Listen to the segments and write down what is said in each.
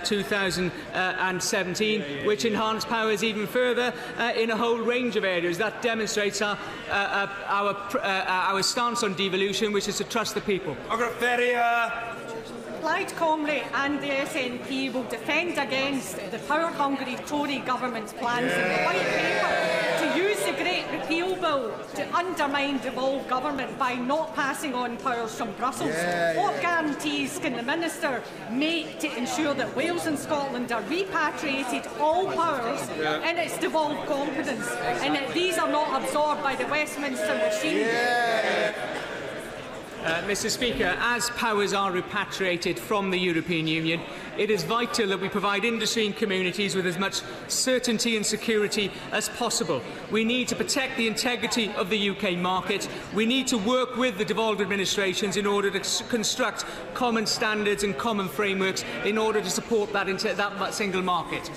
2017, which enhanced powers even further in a whole range of areas. That demonstrates our stance on devolution, which is to trust the people. Plaid Cymru and the SNP will defend against the power-hungry Tory government's plans in the White Paper to use the Great Repeal Bill to undermine devolved government by not passing on powers from Brussels. What guarantees can the Minister make to ensure that Wales and Scotland are repatriated all powers in its devolved competence, and that these are not absorbed by the Westminster machine? Mr. Speaker, as powers are repatriated from the European Union, it is vital that we provide industry and communities with as much certainty and security as possible. We need to protect the integrity of the UK market. We need to work with the devolved administrations in order to construct common standards and common frameworks in order to support that single market.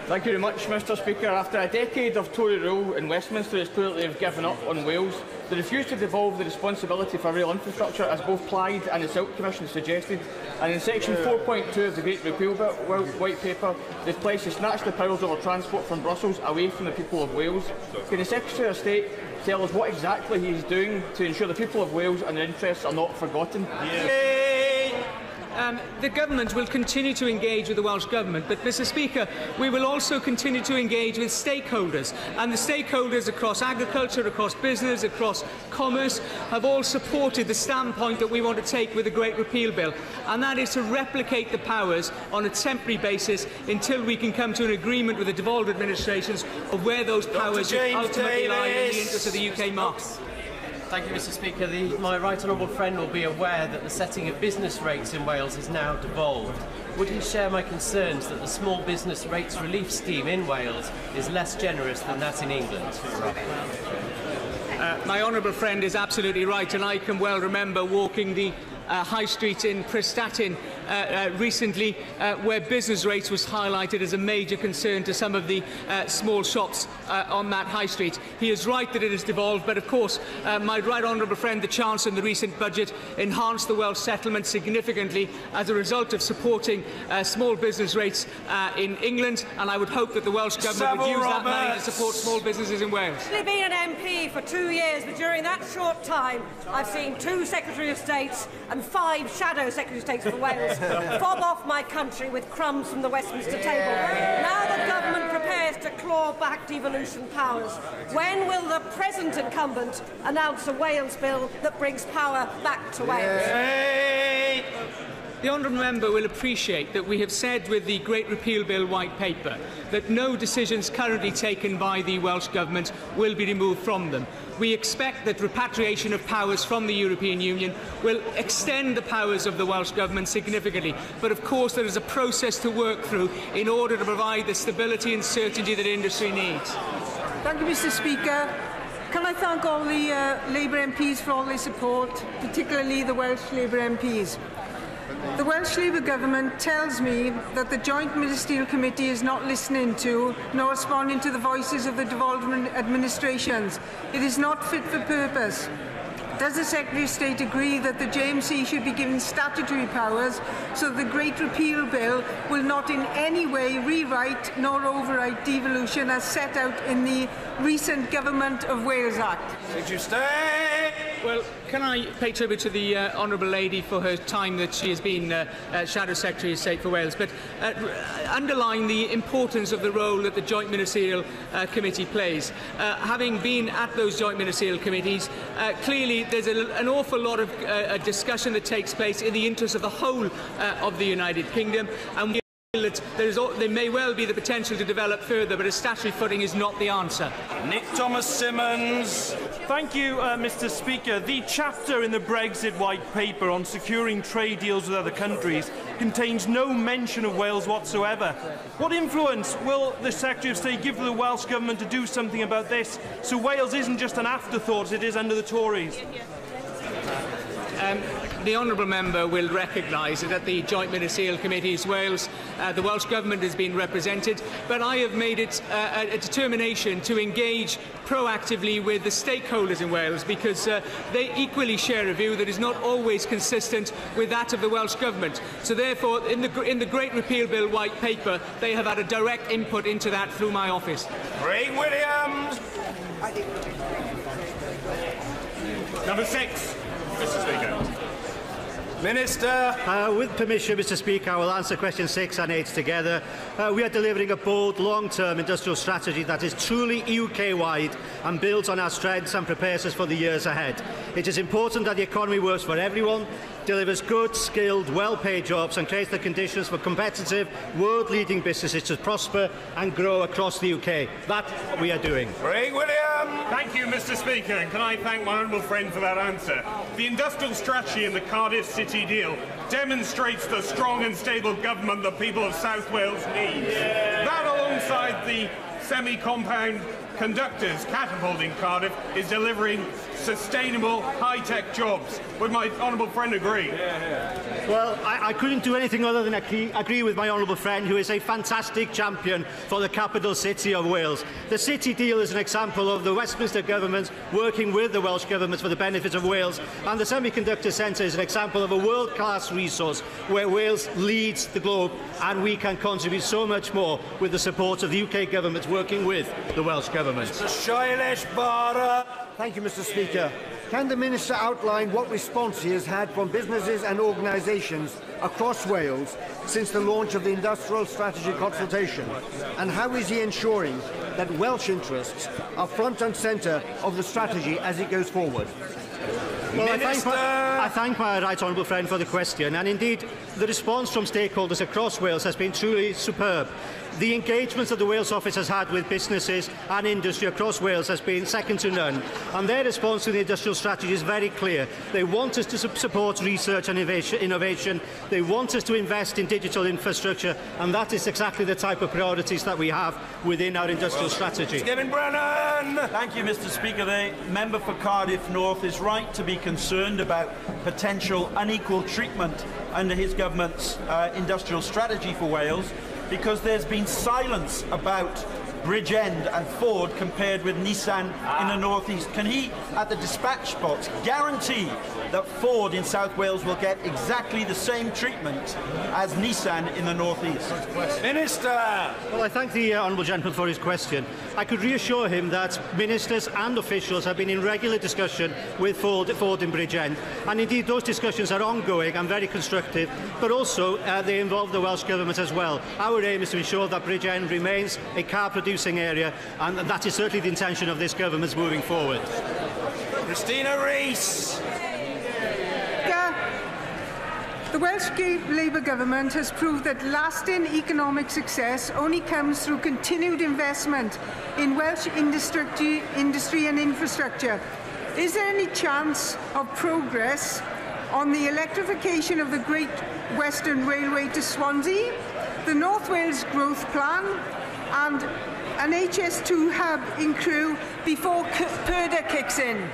Thank you very much, Mr. Speaker. After a decade of Tory rule in Westminster, it's clear that they have given up on Wales. They refuse to devolve the responsibility for rail infrastructure, as both Plaid and the Silk Commission suggested. And in section 4.2 of the Great Repeal White Paper, they've pledged to snatch the powers over transport from Brussels away from the people of Wales. Can the Secretary of State tell us what exactly he is doing to ensure the people of Wales and their interests are not forgotten? The Government will continue to engage with the Welsh Government, but, Mr. Speaker, we will also continue to engage with stakeholders, and the stakeholders across agriculture, across business, across commerce have all supported the standpoint that we want to take with the Great Repeal Bill, and that is to replicate the powers on a temporary basis until we can come to an agreement with the devolved administrations of where those powers ultimately lie in the interest of the UK market. Thank you, Mr. Speaker. My right honourable friend will be aware that the setting of business rates in Wales is now devolved. Would he share my concerns that the small business rates relief scheme in Wales is less generous than that in England? My honourable friend is absolutely right, and I can well remember walking the High Street in Prestatyn recently, where business rates was highlighted as a major concern to some of the small shops on that High Street. He is right that it is devolved, but of course my right honourable friend, the Chancellor, in the recent budget enhanced the Welsh settlement significantly as a result of supporting small business rates in England, and I would hope that the Welsh Government would use that money to support small businesses in Wales. I've been an MP for 2 years, but during that short time I've seen 2 Secretary of States and 5 Shadow Secretary of States for Wales fob off my country with crumbs from the Westminster table. Now the Government prepares to claw back devolution powers. When will the present incumbent announce a Wales bill that brings power back to Wales? The honourable member will appreciate that we have said with the Great Repeal Bill White Paper that no decisions currently taken by the Welsh Government will be removed from them. We expect that repatriation of powers from the European Union will extend the powers of the Welsh Government significantly, but of course there is a process to work through in order to provide the stability and certainty that industry needs. Thank you, Mr. Speaker. Can I thank all the Labour MPs for all their support, particularly the Welsh Labour MPs. The Welsh Labour Government tells me that the Joint Ministerial Committee is not listening to nor responding to the voices of the devolved administrations. It is not fit for purpose. Does the Secretary of State agree that the JMC should be given statutory powers so that the Great Repeal Bill will not in any way rewrite nor overwrite devolution as set out in the recent Government of Wales Act? Secretary of State! Well, can I pay tribute to the honourable lady for her time that she has been Shadow Secretary of State for Wales, but underline the importance of the role that the Joint Ministerial Committee plays. Having been at those Joint Ministerial Committees, clearly there's an awful lot of discussion that takes place in the interest of the whole of the United Kingdom, and there may well be the potential to develop further, but a statutory footing is not the answer. Nick Thomas-Symonds. Thank you, Mr. Speaker. The chapter in the Brexit White Paper on securing trade deals with other countries contains no mention of Wales whatsoever. What influence will the Secretary of State give to the Welsh Government to do something about this, so Wales isn't just an afterthought as it is under the Tories? the honourable member will recognise that at the Joint Ministerial Committees Wales, the Welsh Government has been represented, but I have made it a determination to engage proactively with the stakeholders in Wales, because they equally share a view that is not always consistent with that of the Welsh Government. So therefore, in the Great Repeal Bill White Paper, they have had a direct input into that through my office. Craig Williams. Number 6. Mr. Speaker. Minister. With permission, Mr. Speaker, I will answer questions 6 and 8 together. We are delivering a bold, long-term industrial strategy that is truly UK-wide and builds on our strengths and prepares us for the years ahead. It is important that the economy works for everyone, delivers good, skilled, well-paid jobs and creates the conditions for competitive, world-leading businesses to prosper and grow across the UK. That's what we are doing. Craig Williams. Thank you, Mr. Speaker, and can I thank my honourable friend for that answer. The industrial strategy in the Cardiff City deal demonstrates the strong and stable government the people of South Wales need. That, alongside the semi-compound conductors catapulting Cardiff, is delivering sustainable, high-tech jobs. Would my honourable friend agree? Well, I couldn't do anything other than agree with my honourable friend, who is a fantastic champion for the capital city of Wales. The City deal is an example of the Westminster Government working with the Welsh Government for the benefit of Wales, and the Semiconductor Centre is an example of a world-class resource where Wales leads the globe, and we can contribute so much more with the support of the UK Government working with the Welsh Government. Shailesh Bara. Thank you, Mr. Speaker. Can the Minister outline what response he has had from businesses and organisations across Wales since the launch of the Industrial Strategy consultation? And how is he ensuring that Welsh interests are front and centre of the strategy as it goes forward? Well, I thank my right honourable friend for the question, and indeed the response from stakeholders across Wales has been truly superb. The engagement that the Wales Office has had with businesses and industry across Wales has been second to none, and their response to the industrial strategy is very clear. They want us to support research and innovation, they want us to invest in digital infrastructure, and that is exactly the type of priorities that we have within our industrial strategy. Stephen Brennan. Thank you, Mr. Speaker. The member for Cardiff North is right to be concerned about potential unequal treatment under his government's industrial strategy for Wales, because there's been silence about Bridgend and Ford compared with Nissan in the North East. Can he, at the dispatch box, guarantee that Ford in South Wales will get exactly the same treatment as Nissan in the North East? Minister. Well, I thank the honourable gentleman for his question. I could reassure him that ministers and officials have been in regular discussion with Ford in Bridgend, and indeed those discussions are ongoing and very constructive, but also they involve the Welsh Government as well. Our aim is to ensure that Bridgend remains a car-producing area, and that is certainly the intention of this government moving forward. Christina Rees. The Welsh Labour Government has proved that lasting economic success only comes through continued investment in Welsh industry and infrastructure. Is there any chance of progress on the electrification of the Great Western Railway to Swansea, the North Wales Growth Plan, and an HS2 hub in Crewe before PERDA kicks in?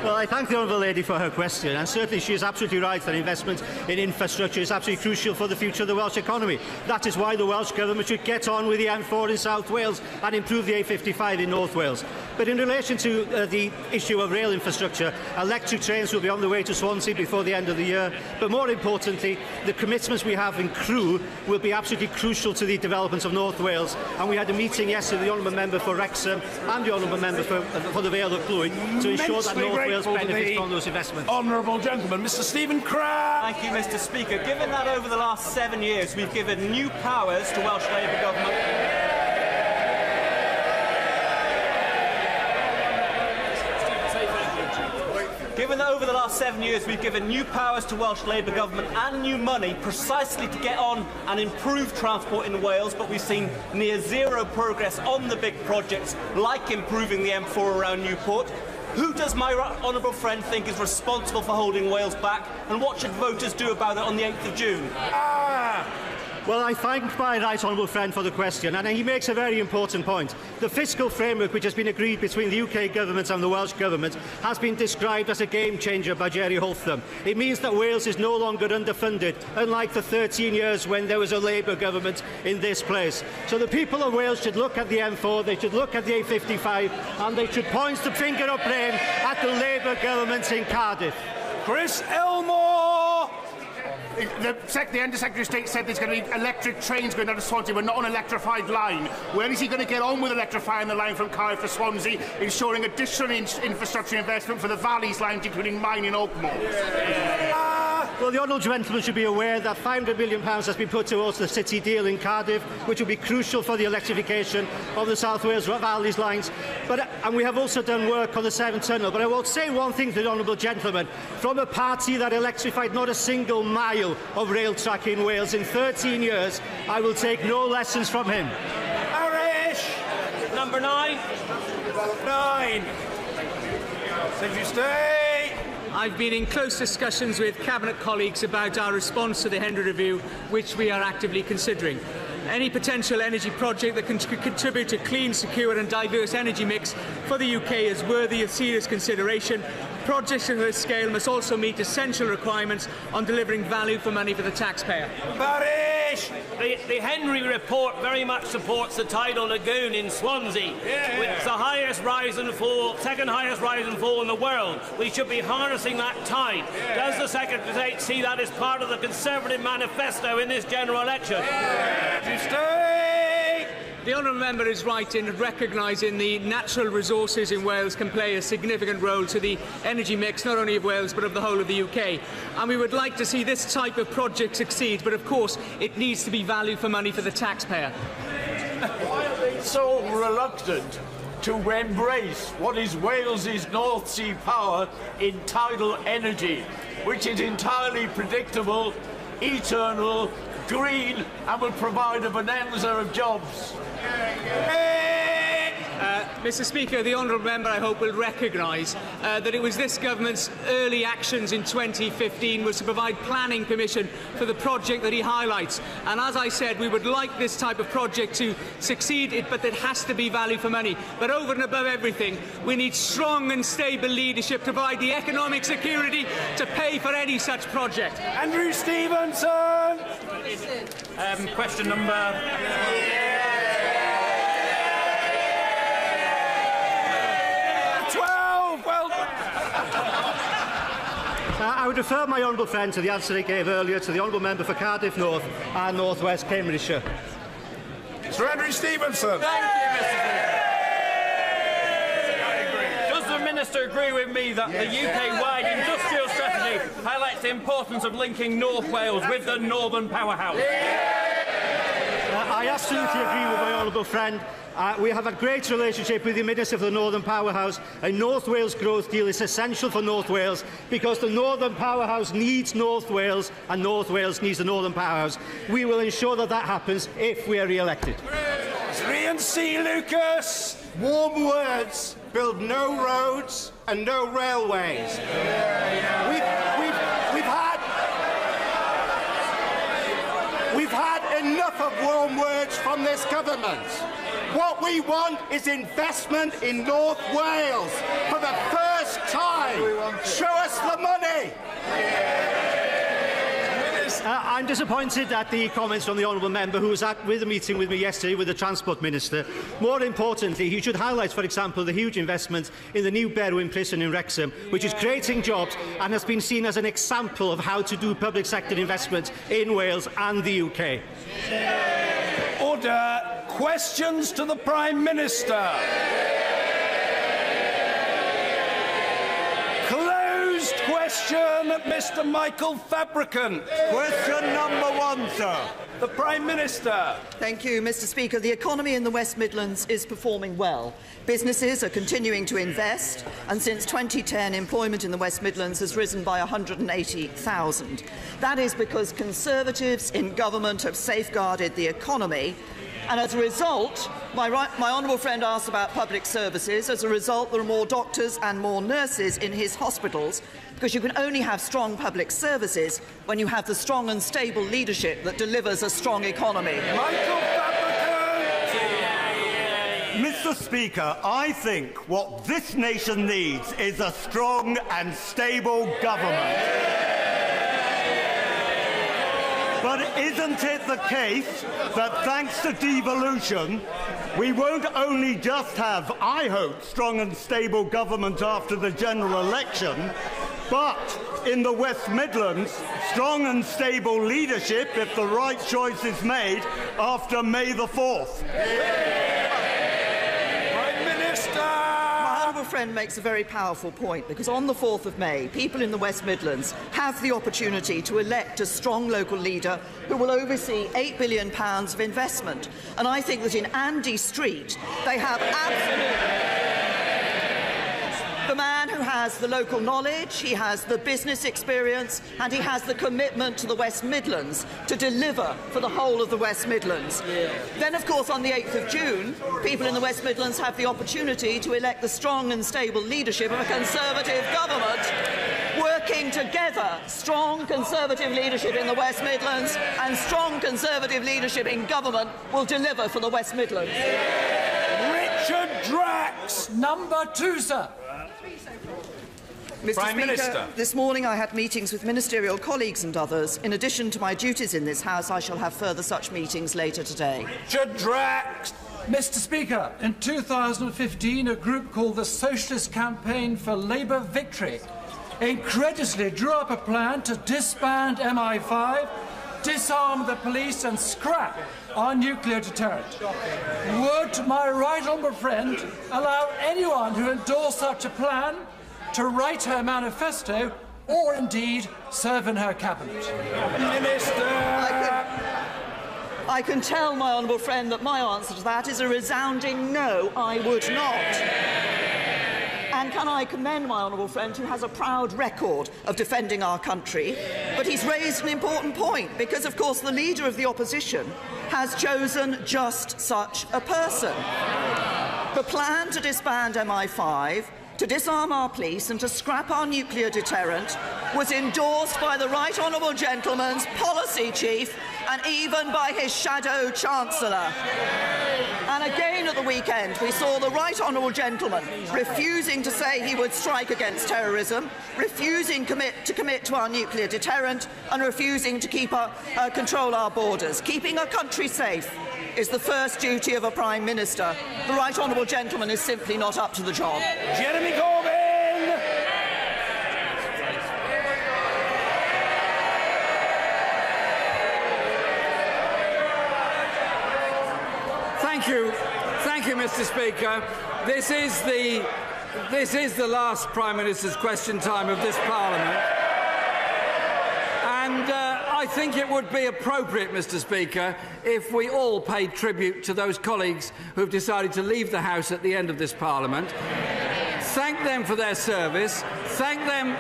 Well, I thank the honourable lady for her question, and certainly she is absolutely right that investment in infrastructure is absolutely crucial for the future of the Welsh economy. That is why the Welsh Government should get on with the M4 in South Wales and improve the A55 in North Wales. But in relation to the issue of rail infrastructure, electric trains will be on the way to Swansea before the end of the year, but more importantly, the commitments we have in Crewe will be absolutely crucial to the development of North Wales, and we had a meeting yesterday with the Honourable Member for Wrexham and the Honourable Member for the Vale of Clwyd to ensure that North Wales benefits from those investments. Honourable gentleman, Mr. Stephen Crabb. Thank you, Mr. Speaker. Given that over the last 7 years we've given new powers to Welsh Labour government. Given that over the last 7 years we've given new powers to Welsh Labour government and new money precisely to get on and improve transport in Wales, but we've seen near zero progress on the big projects like improving the M4 around Newport, who does my honourable friend think is responsible for holding Wales back, and what should voters do about it on the 8th of June? Well, I thank my right honourable friend for the question, and he makes a very important point. The fiscal framework which has been agreed between the UK Government and the Welsh Government has been described as a game-changer by Jerry Holtham. It means that Wales is no longer underfunded, unlike the 13 years when there was a Labour government in this place. So the people of Wales should look at the M4, they should look at the A55, and they should point the finger of blame at the Labour government in Cardiff. Chris Elmore! The Under-Secretary of State said there's going to be electric trains going down to Swansea, but not an electrified line. When is he going to get on with electrifying the line from Cardiff to Swansea, ensuring additional infrastructure investment for the Valleys line, including mine in Oakmoor? Well, the honourable gentleman should be aware that £500 million has been put towards the City deal in Cardiff, which will be crucial for the electrification of the South Wales Valleys lines. And we have also done work on the Severn Tunnel. But I will say one thing to the honourable gentleman. From a party that electrified not a single mile of rail track in Wales in 13 years, I will take no lessons from him. Irish! Number 9. 9. Secretary of State! I've been in close discussions with Cabinet colleagues about our response to the Henry Review, which we are actively considering. Any potential energy project that can contribute to clean, secure and diverse energy mix for the UK is worthy of serious consideration. Projects of this scale must also meet essential requirements on delivering value for money for the taxpayer. Barish! The Henry report very much supports the tidal lagoon in Swansea, which is the highest rise and fall, second highest rise and fall in the world. We should be harnessing that tide. Does the Secretary of State see that as part of the Conservative manifesto in this general election? The honourable member is right in recognising the natural resources in Wales can play a significant role to the energy mix, not only of Wales but of the whole of the UK. And we would like to see this type of project succeed, but of course it needs to be value for money for the taxpayer. Why are they so reluctant to embrace what is Wales's North Sea power in tidal energy, which is entirely predictable, eternal, green and will provide a bonanza of jobs? Mr Speaker, the honourable member, I hope, will recognise that it was this government's early actions in 2015 was to provide planning permission for the project that he highlights. And as I said, we would like this type of project to succeed, but it has to be value for money. But over and above everything, we need strong and stable leadership to provide the economic security to pay for any such project. Andrew Stevenson! Question number... I would refer my honourable friend to the answer he gave earlier to the honourable member for Cardiff North and North West Cambridgeshire. Sir Andrew Stevenson. Thank you, Mr. Speaker. Does the Minister agree with me that the UK-wide industrial strategy highlights the importance of linking North Wales with the Northern Powerhouse? I absolutely agree with my honourable friend. We have a great relationship with the Minister for the Northern Powerhouse. A North Wales growth deal is essential for North Wales because the Northern Powerhouse needs North Wales and North Wales needs the Northern Powerhouse. We will ensure that that happens if we are re-elected. Ian C. Lucas! Warm words build no roads and no railways. We've had enough of warm words from this government. What we want is investment in North Wales for the first time. Show us the money. I'm disappointed at the comments from the honourable member who was with a meeting with me yesterday with the Transport Minister. More importantly, he should highlight, for example, the huge investment in the new Berwyn prison in Wrexham, which is creating jobs and has been seen as an example of how to do public sector investment in Wales and the UK. Order. Questions to the Prime Minister. Closed question, Mr. Michael Fabricant. Question number 1, sir. The Prime Minister. Thank you, Mr. Speaker. The economy in the West Midlands is performing well. Businesses are continuing to invest, and since 2010, employment in the West Midlands has risen by 180,000. That is because Conservatives in government have safeguarded the economy And as a result, my honourable friend asked about public services. As a result, there are more doctors and more nurses in his hospitals, because you can only have strong public services when you have the strong and stable leadership that delivers a strong economy. Mr. Speaker, I think what this nation needs is a strong and stable government. But isn't it the case that thanks to devolution, we won't only just have, I hope, strong and stable government after the general election, but in the West Midlands, strong and stable leadership if the right choice is made after May the 4th? Friend makes a very powerful point, because on the 4th of May, people in the West Midlands have the opportunity to elect a strong local leader who will oversee £8 billion of investment. And I think that in Andy Street, they have absolutely the man who has the local knowledge, he has the business experience, and he has the commitment to the West Midlands to deliver for the whole of the West Midlands. Then, of course, on the 8th of June, people in the West Midlands have the opportunity to elect the strong and stable leadership of a Conservative government working together. Strong Conservative leadership in the West Midlands and strong Conservative leadership in government will deliver for the West Midlands. Richard Drax. Number 2, sir. Mr. Prime Speaker, Minister. this morning I had meetings with ministerial colleagues and others. In addition to my duties in this House, I shall have further such meetings later today. Richard Drax. Mr. Speaker, in 2015, a group called the Socialist Campaign for Labour Victory incredulously drew up a plan to disband MI5, disarm the police and scrap our nuclear deterrent. Would my right honourable friend allow anyone who endorsed such a plan to write her manifesto or indeed serve in her cabinet? I can tell my honourable friend that my answer to that is a resounding no, I would not. And can I commend my honourable friend, who has a proud record of defending our country, but he's raised an important point, because, of course, the leader of the opposition has chosen just such a person. The plan to disband MI5, to disarm our police and to scrap our nuclear deterrent was endorsed by the Right Honourable Gentleman's policy chief and even by his shadow chancellor. And again at the weekend, we saw the Right Honourable Gentleman refusing to say he would strike against terrorism, refusing to commit to our nuclear deterrent, and refusing to control our borders. Keeping a country safe is the first duty of a Prime Minister. The Right Honourable Gentleman is simply not up to the job. Jeremy Corbyn! Thank you, Mr. Speaker. This is the last Prime Minister's question time of this Parliament. And I think it would be appropriate, Mr. Speaker, if we all paid tribute to those colleagues who have decided to leave the House at the end of this Parliament. Thank them for their service. Thank them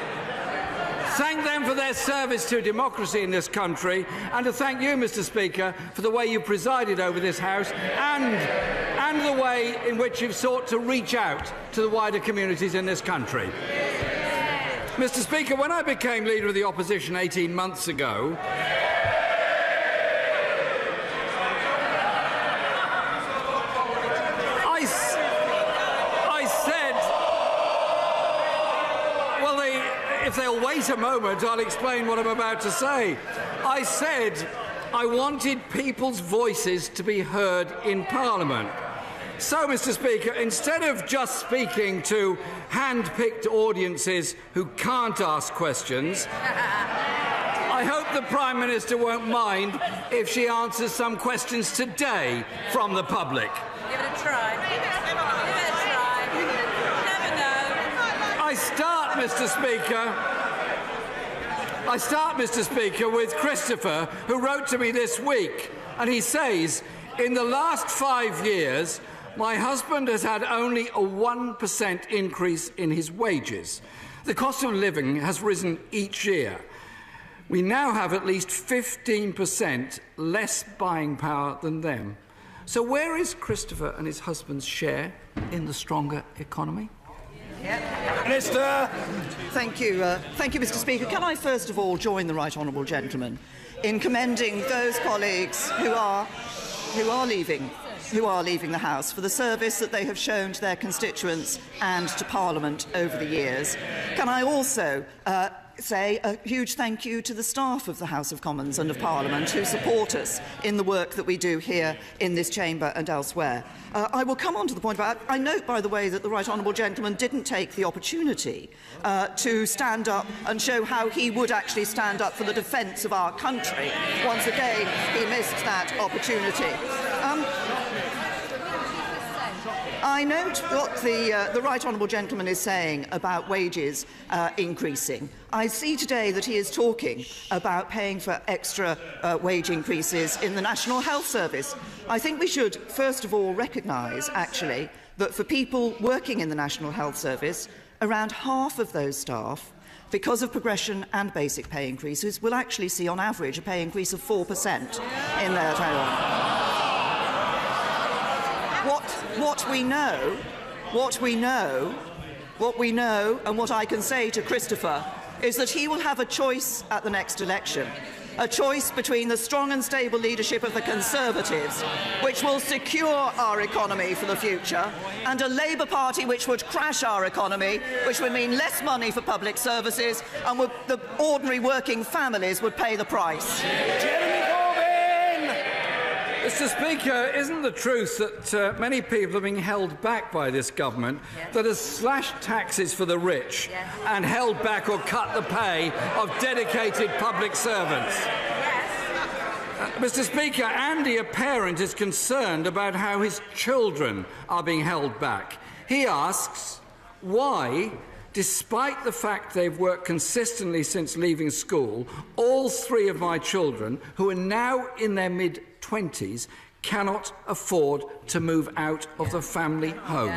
for their service to democracy in this country, and to thank you, Mr. Speaker, for the way you presided over this House and the way in which you've sought to reach out to the wider communities in this country. Mr. Speaker, when I became Leader of the Opposition 18 months ago, I said, well, if they'll wait a moment, I'll explain what I'm about to say. I said I wanted people's voices to be heard in Parliament. So, Mr. Speaker, instead of just speaking to hand-picked audiences who can't ask questions, I hope the Prime Minister won't mind if she answers some questions today from the public. Give it a try. Give it a try. You never know. I start, Mr. Speaker, with Christopher, who wrote to me this week, and he says, in the last 5 years, my husband has had only a 1% increase in his wages. The cost of living has risen each year. We now have at least 15% less buying power than them. So where is Christopher and his husband's share in the stronger economy? Minister! Thank you, Mr. Speaker. Can I first of all join the right honourable gentleman in commending those colleagues who are leaving the House for the service that they have shown to their constituents and to Parliament over the years. Can I also say a huge thank you to the staff of the House of Commons and of Parliament who support us in the work that we do here in this chamber and elsewhere. I will come on to the point about, I note, by the way, that the right honourable gentleman didn't take the opportunity to stand up and show how he would actually stand up for the defence of our country. Once again, he missed that opportunity. I note what the right honourable gentleman is saying about wages increasing. I see today that he is talking about paying for extra wage increases in the National Health Service. I think we should first of all recognise, actually, that for people working in the National Health Service, around half of those staff, because of progression and basic pay increases, will actually see on average a pay increase of 4% in their total. What we know, and what I can say to Christopher is that he will have a choice at the next election. A choice between the strong and stable leadership of the Conservatives, which will secure our economy for the future, and a Labour Party which would crash our economy, which would mean less money for public services, and the ordinary working families would pay the price. Mr. Speaker, isn't the truth that many people are being held back by this government that has slashed taxes for the rich and held back or cut the pay of dedicated public servants? Mr. Speaker, Andy, a parent, is concerned about how his children are being held back. He asks why, despite the fact they've worked consistently since leaving school, all three of my children, who are now in their mid-20s, cannot afford to move out of the family home.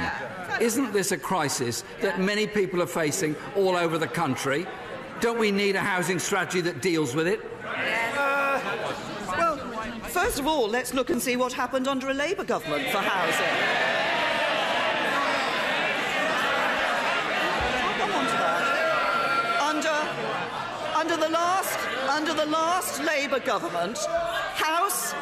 Isn't this a crisis that many people are facing all over the country? Don't we need a housing strategy that deals with it? Well, first of all, let's look and see what happened under a Labour government for housing. Under the last Labour government, house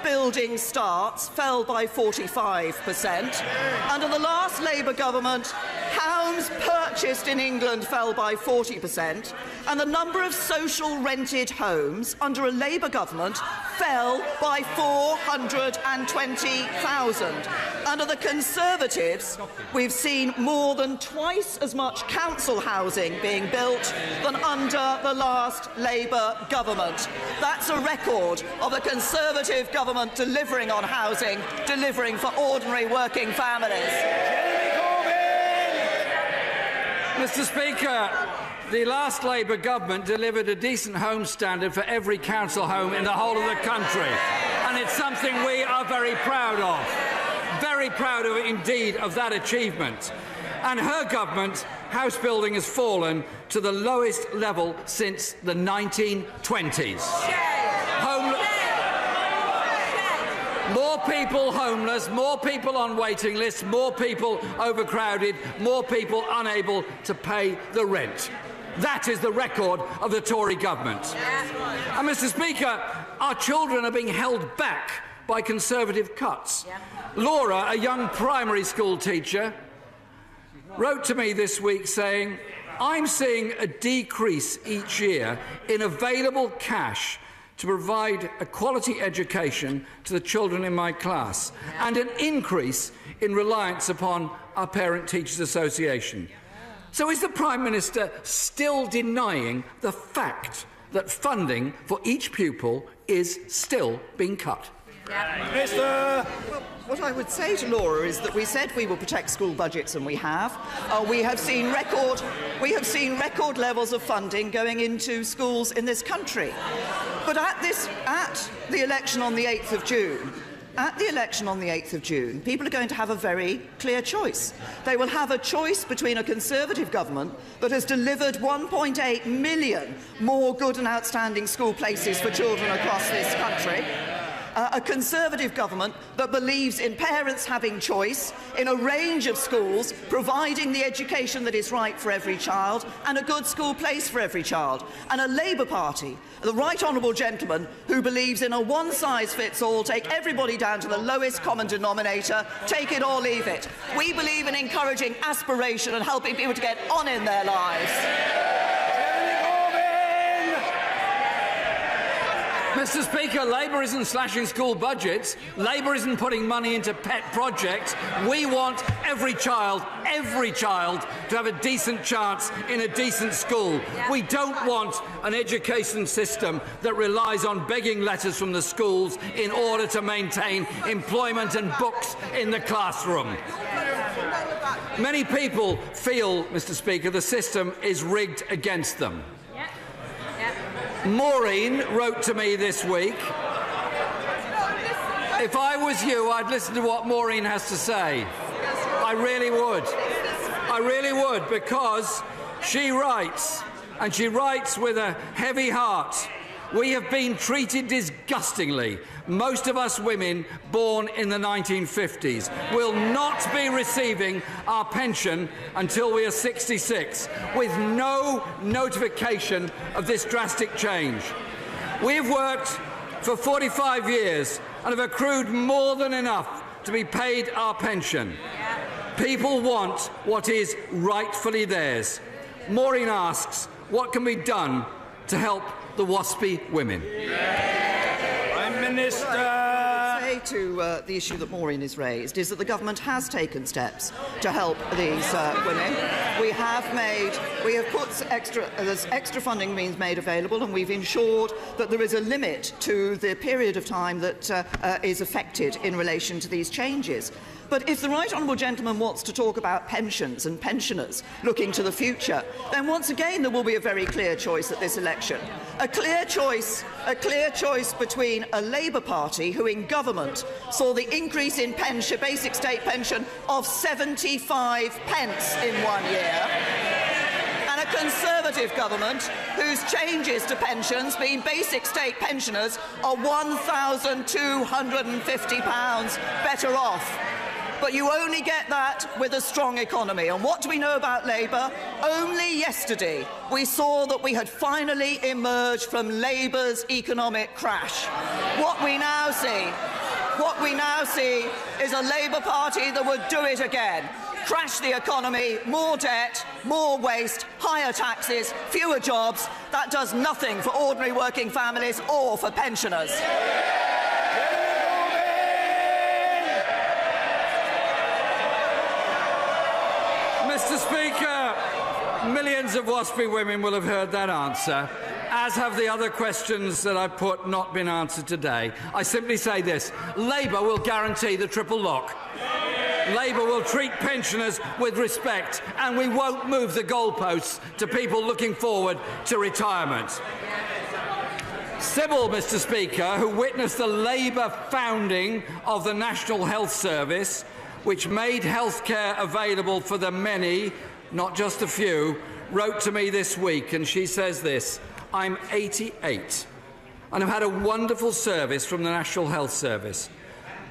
building starts fell by 45%. Under the last Labour government, homes purchased in England fell by 40%, and the number of social rented homes under a Labour government fell by 420,000. Under the Conservatives, we've seen more than twice as much council housing being built than under the last Labour government. That's a record of a Conservative government delivering on housing, delivering for ordinary working families. Mr. Speaker, the last Labour government delivered a decent home standard for every council home in the whole of the country, and it's something we are very proud of. Very proud of, indeed, of that achievement. And her government, house building has fallen to the lowest level since the 1920s. More people homeless, more people on waiting lists, more people overcrowded, more people unable to pay the rent. That is the record of the Tory government. And, Mr. Speaker, our children are being held back by Conservative cuts. Laura, a young primary school teacher, wrote to me this week saying, I'm seeing a decrease each year in available cash to provide a quality education to the children in my class, and an increase in reliance upon our Parent Teachers Association. So is the Prime Minister still denying the fact that funding for each pupil is still being cut? Well, what I would say to Laura is that we said we will protect school budgets, and we have. We have seen record levels of funding going into schools in this country. But at the election on the 8th of June, people are going to have a very clear choice. They will have a choice between a Conservative government that has delivered 1.8 million more good and outstanding school places for children across this country, a Conservative government that believes in parents having choice in a range of schools, providing the education that is right for every child and a good school place for every child, and a Labour Party, the right honourable gentleman, who believes in a one-size-fits-all, take everybody down to the lowest common denominator, take it or leave it. We believe in encouraging aspiration and helping people to get on in their lives. Mr. Speaker, Labour isn't slashing school budgets. Labour isn't putting money into pet projects. We want every child, to have a decent chance in a decent school. We don't want an education system that relies on begging letters from the schools in order to maintain employment and books in the classroom. Many people feel, Mr. Speaker, the system is rigged against them. Maureen wrote to me this week. If I was you, I'd listen to what Maureen has to say. I really would. I really would, because she writes, and she writes with a heavy heart. We have been treated disgustingly. Most of us women born in the 1950s will not be receiving our pension until we are 66, with no notification of this drastic change. We have worked for 45 years and have accrued more than enough to be paid our pension. People want what is rightfully theirs. Maureen asks, what can be done to help the WASPy women? Prime Minister. What I would say to the issue that Maureen has raised is that the government has taken steps to help these women. We have put there's extra funding means made available, and we've ensured that there is a limit to the period of time that is affected in relation to these changes. But if the right honourable gentleman wants to talk about pensions and pensioners looking to the future, then once again there will be a very clear choice at this election. A clear choice between a Labour Party who in government saw the increase in pension, basic state pension of 75 pence in 1 year, and a Conservative government whose changes to pensions mean basic state pensioners are £1,250 better off. But you only get that with a strong economy. And what do we know about Labour? Only yesterday we saw that we had finally emerged from Labour's economic crash. What we now see is a Labour Party that would do it again. Crash the economy, more debt, more waste, higher taxes, fewer jobs. That does nothing for ordinary working families or for pensioners. Mr. Speaker, millions of WASPy women will have heard that answer, as have the other questions that I've put not been answered today. I simply say this: Labour will guarantee the triple lock. Labour will treat pensioners with respect, and we won't move the goalposts to people looking forward to retirement. Sybil, Mr. Speaker, who witnessed the Labour founding of the National Health Service, which made healthcare available for the many, not just a few, wrote to me this week, and she says this: I'm 88 and I've had a wonderful service from the National Health Service,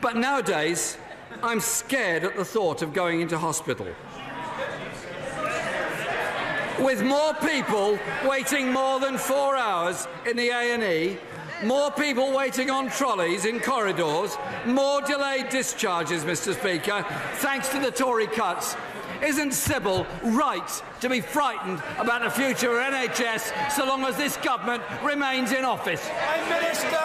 but nowadays I'm scared at the thought of going into hospital. With more people waiting more than 4 hours in the A&E, more people waiting on trolleys in corridors, more delayed discharges, Mr. Speaker, thanks to the Tory cuts. Isn't Sybil right to be frightened about the future of NHS so long as this government remains in office? Prime Minister!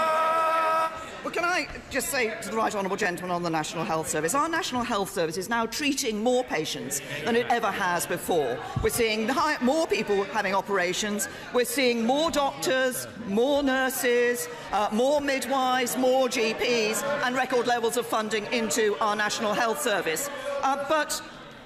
Well, can I just say to the right honourable gentleman on the National Health Service, our National Health Service is now treating more patients than it ever has before. We're seeing more people having operations, we're seeing more doctors, more nurses, more midwives, more GPs, and record levels of funding into our National Health Service.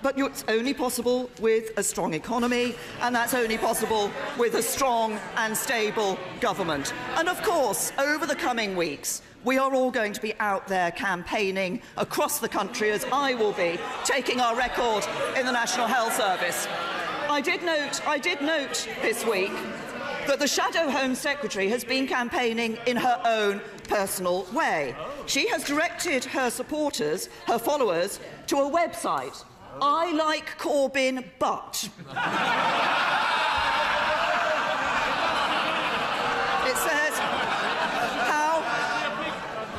But it's only possible with a strong economy, and that's only possible with a strong and stable government. And of course, over the coming weeks, we are all going to be out there campaigning across the country, as I will be, taking our record in the National Health Service. I did note this week that the Shadow Home Secretary has been campaigning in her own personal way. She has directed her supporters, her followers, to a website. I like Corbyn, but... It says,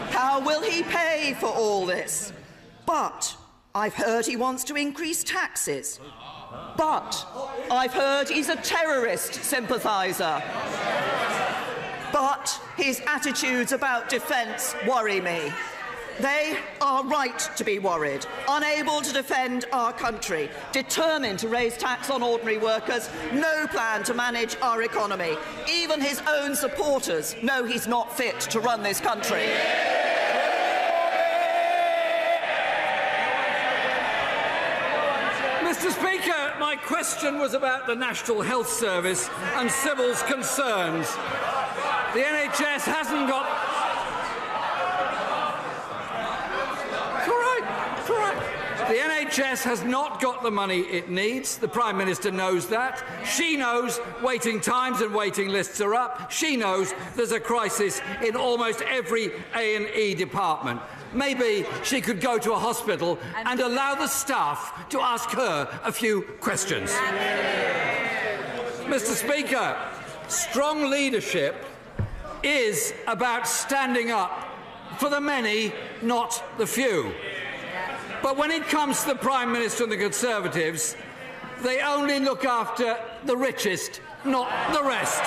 how will he pay for all this? But I've heard he wants to increase taxes. But I've heard he's a terrorist sympathiser. But his attitudes about defence worry me. They are right to be worried, unable to defend our country, determined to raise tax on ordinary workers, no plan to manage our economy. Even his own supporters know he's not fit to run this country. Mr. Speaker, my question was about the National Health Service and Sybil's concerns. The NHS hasn't got... Correct. The NHS has not got the money it needs. The Prime Minister knows that. She knows waiting times and waiting lists are up. She knows there's a crisis in almost every A&E department. Maybe she could go to a hospital and allow the staff to ask her a few questions. Mr. Speaker, strong leadership is about standing up for the many, not the few. But when it comes to the Prime Minister and the Conservatives, they only look after the richest, not the rest.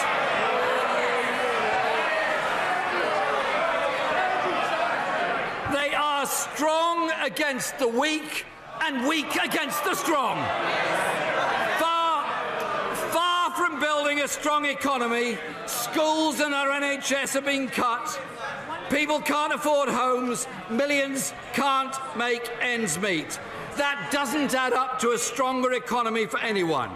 They are strong against the weak and weak against the strong. Far from building a strong economy, schools and our NHS are being cut. People can't afford homes, millions can't make ends meet. That doesn't add up to a stronger economy for anyone.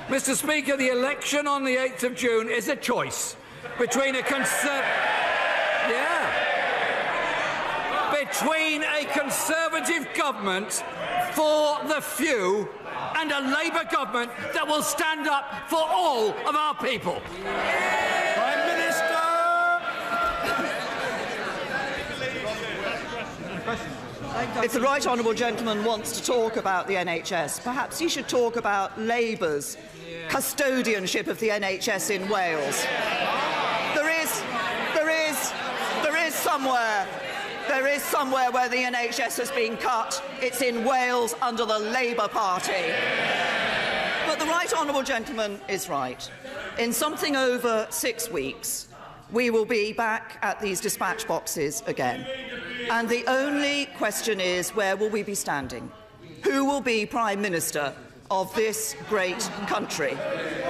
Mr. Speaker, the election on the 8th of June is a choice between a Conservative government for the few and a Labour government that will stand up for all of our people. Prime Minister! If the right honourable gentleman wants to talk about the NHS, perhaps he should talk about Labour's custodianship of the NHS in Wales. There is somewhere where the NHS has been cut. It's in Wales under the Labour Party. But the right honourable gentleman is right. In something over 6 weeks, we will be back at these dispatch boxes again. And the only question is, where will we be standing? Who will be Prime Minister of this great country?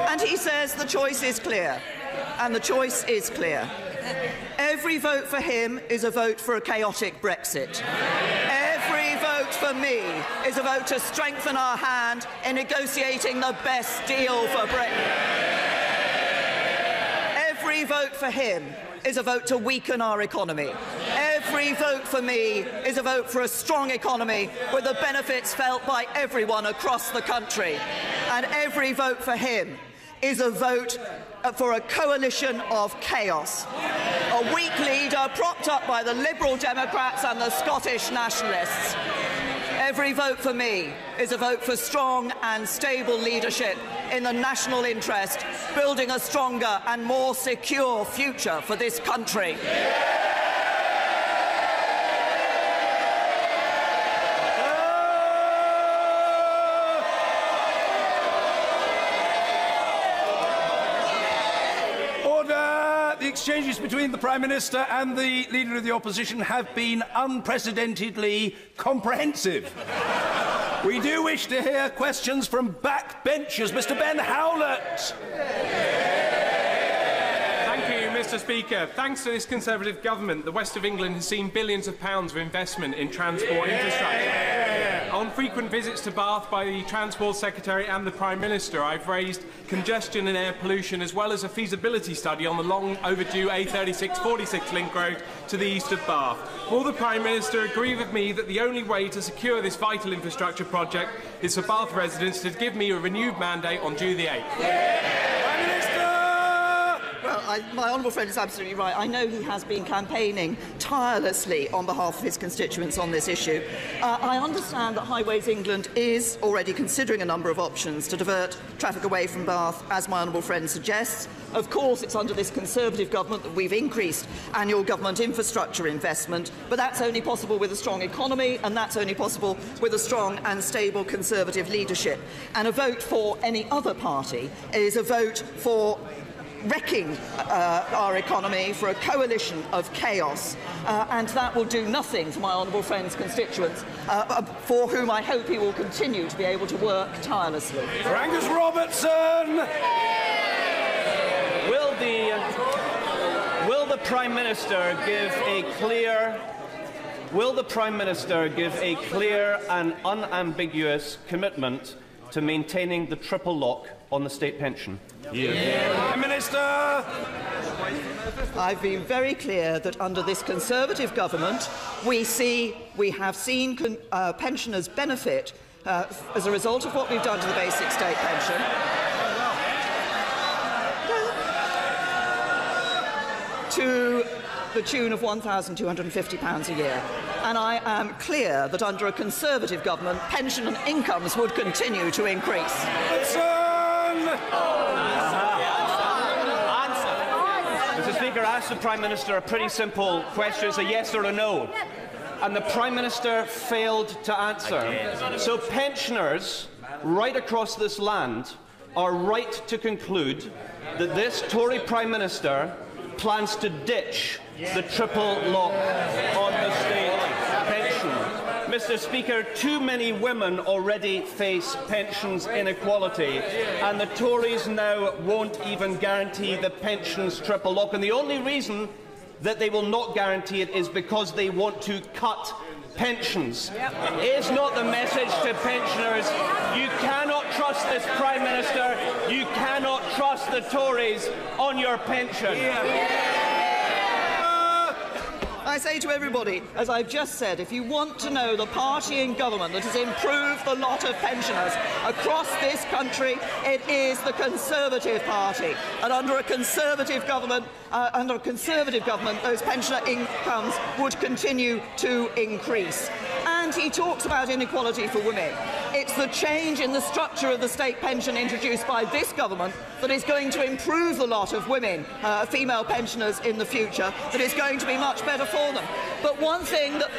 And he says the choice is clear. And the choice is clear. Every vote for him is a vote for a chaotic Brexit. Every vote for me is a vote to strengthen our hand in negotiating the best deal for Britain. Every vote for him is a vote to weaken our economy. Every vote for me is a vote for a strong economy with the benefits felt by everyone across the country. And every vote for him is a vote for a coalition of chaos. A weak leader propped up by the Liberal Democrats and the Scottish Nationalists. Every vote for me is a vote for strong and stable leadership in the national interest, building a stronger and more secure future for this country. The exchanges between the Prime Minister and the Leader of the Opposition have been unprecedentedly comprehensive. We do wish to hear questions from backbenchers. Mr Ben Howlett. Thank you, Mr. Speaker. Thanks to this Conservative government, the West of England has seen billions of pounds of investment in transport infrastructure. On frequent visits to Bath by the Transport Secretary and the Prime Minister, I've raised congestion and air pollution, as well as a feasibility study on the long overdue A36-46 link road to the east of Bath. Will the Prime Minister agree with me that the only way to secure this vital infrastructure project is for Bath residents to give me a renewed mandate on due the 8th? Prime Minister! Well, my honourable friend is absolutely right. I know he has been campaigning tirelessly on behalf of his constituents on this issue. I understand that Highways England is already considering a number of options to divert traffic away from Bath, as my honourable friend suggests. Of course, it's under this Conservative government that we've increased annual government infrastructure investment, but that's only possible with a strong economy, and that's only possible with a strong and stable Conservative leadership. And a vote for any other party is a vote for wrecking our economy, for a coalition of chaos, and that will do nothing for my honourable friend's constituents, for whom I hope he will continue to be able to work tirelessly. Sir Angus Robertson! Will the Prime Minister give a clear and unambiguous commitment to maintaining the triple lock on the state pension? Prime Minister! I've been very clear that under this Conservative government, we have seen pensioners benefit as a result of what we've done to the basic state pension. To the tune of £1,250 a year. And I am clear that under a Conservative government, pension and incomes would continue to increase. Mr. Speaker, I asked the Prime Minister a pretty simple question. It's a yes or a no. And the Prime Minister failed to answer. So pensioners right across this land are right to conclude that this Tory Prime Minister plans to ditch the triple lock on the state pension. Mr. Speaker, too many women already face pensions inequality, and the Tories now won't even guarantee the pensions triple lock. And the only reason that they will not guarantee it is because they want to cut pensions. Is not the message to pensioners: you cannot trust this Prime Minister, you cannot trust the Tories on your pension. I say to everybody, as I've just said, if you want to know the party in government that has improved the lot of pensioners across this country, it is the Conservative Party. And under a Conservative government, those pensioner incomes would continue to increase. And he talks about inequality for women. It's the change in the structure of the state pension introduced by this government that is going to improve the lot of women, female pensioners in the future, that is going to be much better for them. But one thing that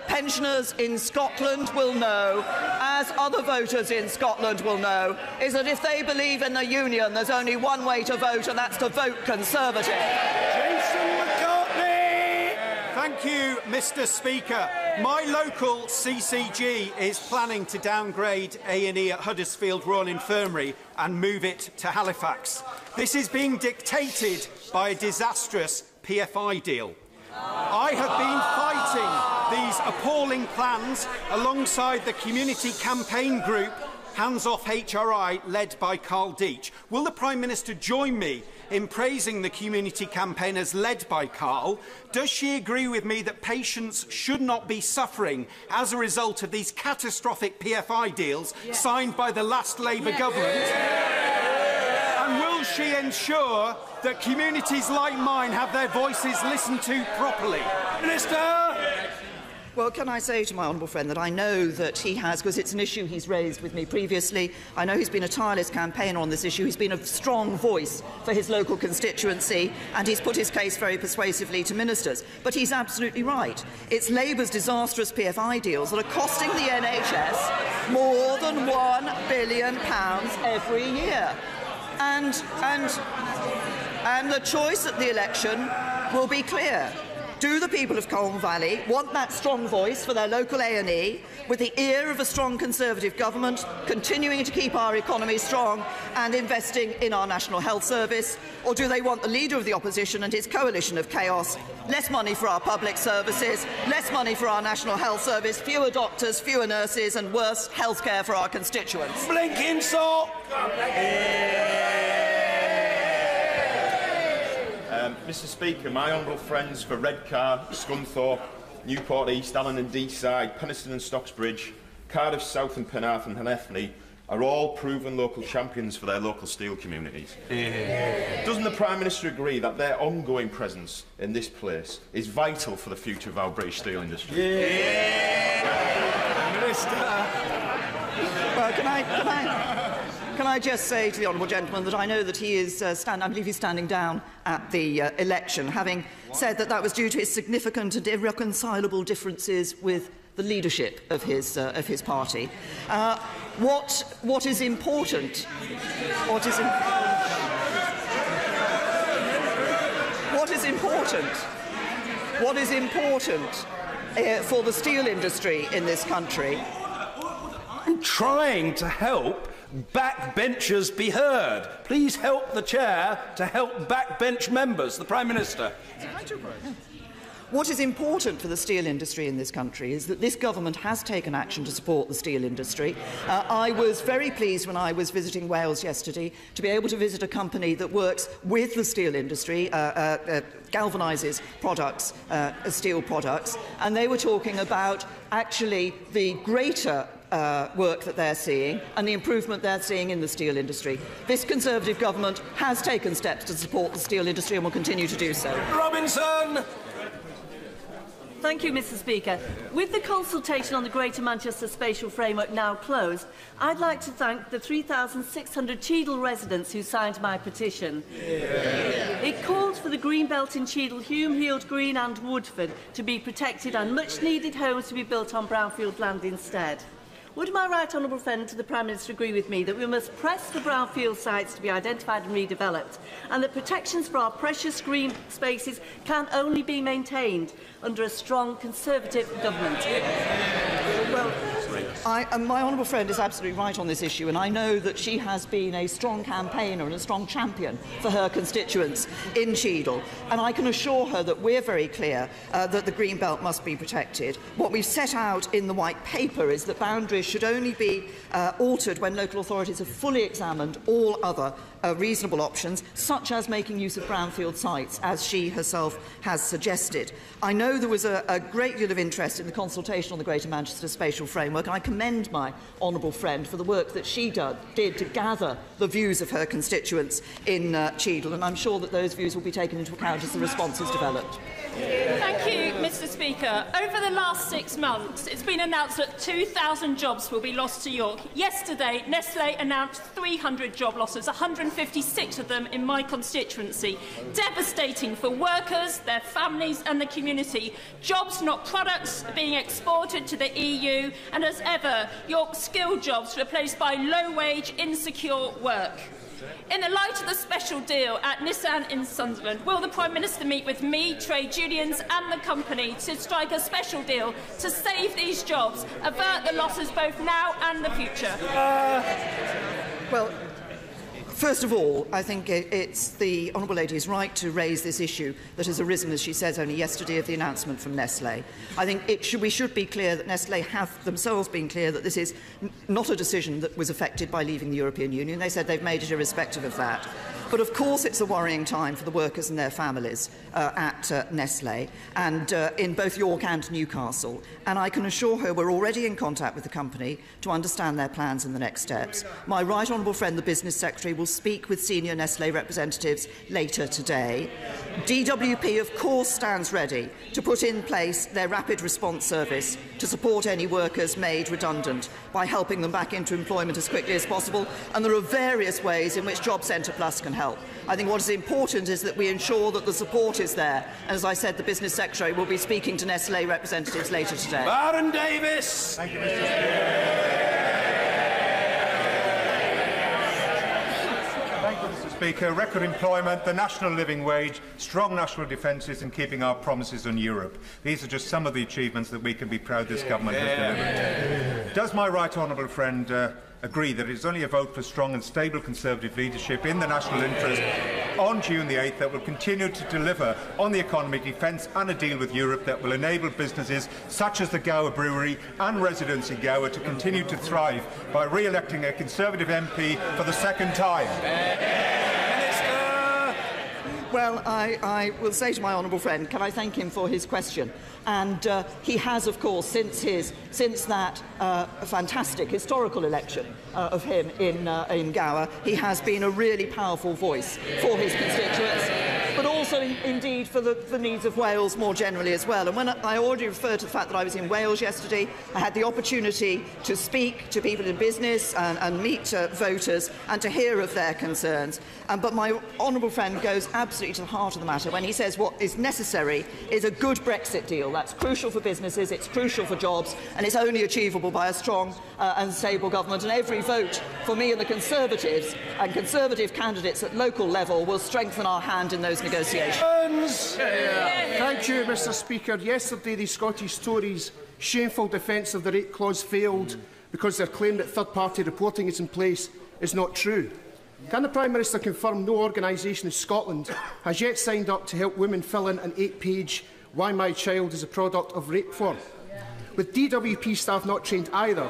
pensioners in Scotland will know, as other voters in Scotland will know, is that if they believe in the union, there's only one way to vote, and that's to vote Conservative. Jason McCartney! Thank you, Mr. Speaker. My local CCG is planning to downgrade A&E at Huddersfield Royal Infirmary and move it to Halifax. This is being dictated by a disastrous PFI deal. I have been fighting these appalling plans alongside the community campaign group Hands Off HRI, led by Carl Deach. Will the Prime Minister join me in praising the community campaigners led by Carl? Does she agree with me that patients should not be suffering as a result of these catastrophic PFI deals signed by the last Labour government? And will she ensure that communities like mine have their voices listened to properly? Minister! Well, can I say to my honourable friend that I know that he has, because it's an issue he's raised with me previously, I know he's been a tireless campaigner on this issue, he's been a strong voice for his local constituency, and he's put his case very persuasively to ministers. But he's absolutely right. It's Labour's disastrous PFI deals that are costing the NHS more than £1 billion every year. And the choice at the election will be clear. Do the people of Colne Valley want that strong voice for their local A&E, with the ear of a strong Conservative government, continuing to keep our economy strong and investing in our National Health Service? Or do they want the Leader of the Opposition and his coalition of chaos, less money for our public services, less money for our National Health Service, fewer doctors, fewer nurses and worse healthcare for our constituents? Blinkinsop! Mr. Speaker, my honourable friends for Redcar, Scunthorpe, Newport East, Allen and Deeside, Penistone and Stocksbridge, Cardiff South and Penarth and Llanelli are all proven local champions for their local steel communities. Doesn't the Prime Minister agree that their ongoing presence in this place is vital for the future of our British steel industry? Well, can I just say to the honourable gentleman that I know that he is I believe he's standing down at the election, having said that that was due to his significant and irreconcilable differences with the leadership of his party. What is important? What is important for the steel industry in this country? I'm trying to help backbenchers be heard. Please help the chair to help backbench members. The Prime Minister. What is important for the steel industry in this country is that this government has taken action to support the steel industry. I was very pleased when I was visiting Wales yesterday to be able to visit a company that works with the steel industry, galvanises products, steel products, and they were talking about actually the greater work that they're seeing and the improvement they're seeing in the steel industry. This Conservative government has taken steps to support the steel industry and will continue to do so. Robinson! Thank you, Mr. Speaker. With the consultation on the Greater Manchester Spatial Framework now closed, I'd like to thank the 3,600 Cheadle residents who signed my petition. It called for the green belt in Cheadle, Hume, Heald Green and Woodford to be protected and much-needed homes to be built on brownfield land instead. Would my right honourable friend to the Prime Minister agree with me that we must press for brownfield sites to be identified and redeveloped, and that protections for our precious green spaces can only be maintained under a strong Conservative government? Well, my honourable friend is absolutely right on this issue, and I know that she has been a strong campaigner and a strong champion for her constituents in Cheadle, and I can assure her that we're very clear that the green belt must be protected. What we've set out in the White Paper is that boundaries should only be altered when local authorities have fully examined all other reasonable options, such as making use of brownfield sites, as she herself has suggested. I know there was a great deal of interest in the consultation on the Greater Manchester Spatial Framework, and I commend my honourable friend for the work that she did to gather the views of her constituents in Cheadle, and I'm sure that those views will be taken into account as the response is developed. Thank you, Mr. Speaker. Over the last 6 months, it's been announced that 2,000 jobs will be lost to York. Yesterday, Nestlé announced 300 job losses, 156 of them in my constituency. Devastating for workers, their families and the community. Jobs, not products, being exported to the EU, and as ever, York's skilled jobs replaced by low-wage, insecure work. In the light of the special deal at Nissan in Sunderland, will the Prime Minister meet with me, trade unions and the company to strike a special deal to save these jobs, avert the losses both now and the future? Well, first of all, I think it's the Honourable Lady's right to raise this issue that has arisen, as she says, only yesterday of the announcement from Nestlé. I think we should be clear that Nestlé have themselves been clear that this is not a decision that was affected by leaving the European Union. They said they've made it irrespective of that. But of course it's a worrying time for the workers and their families at Nestlé, and in both York and Newcastle. And I can assure her we're already in contact with the company to understand their plans and the next steps. My right honourable friend, the Business Secretary, will speak with senior Nestlé representatives later today. DWP, of course, stands ready to put in place their rapid response service to support any workers made redundant by helping them back into employment as quickly as possible. And there are various ways in which Job Centre Plus can help. I think what is important is that we ensure that the support is there. And as I said, the Business Secretary will be speaking to Nestlé representatives later today. Baron Davis! Thank you, Mr. Speaker. Record employment, the national living wage, strong national defences and keeping our promises on Europe. These are just some of the achievements that we can be proud this government has delivered. Does my right honourable friend agree that it is only a vote for strong and stable Conservative leadership in the national interest on June the 8th that will continue to deliver on the economy, defence and a deal with Europe that will enable businesses such as the Gower Brewery and residents in Gower to continue to thrive by re-electing a Conservative MP for the second time? Well, I will say to my honourable friend, can I thank him for his question? And he has, of course, since that fantastic historical election of him in Gower, he has been a really powerful voice for his constituents, but also indeed for the needs of Wales more generally as well. And when I already referred to the fact that I was in Wales yesterday, I had the opportunity to speak to people in business and meet voters and to hear of their concerns. But my honourable friend goes absolutely to the heart of the matter when he says what is necessary is a good Brexit deal. That's crucial for businesses, it's crucial for jobs, and it's only achievable by a strong and stable government. And every vote for me and the Conservatives and Conservative candidates at local level will strengthen our hand in those negotiations. Thank you, Mr. Speaker. Yesterday, the Scottish Tories' shameful defence of the rate clause failed because their claim that third-party reporting is in place is not true. Can the Prime Minister confirm no organisation in Scotland has yet signed up to help women fill in an 8-page "Why My Child is a Product of Rape" form? With DWP staff not trained either,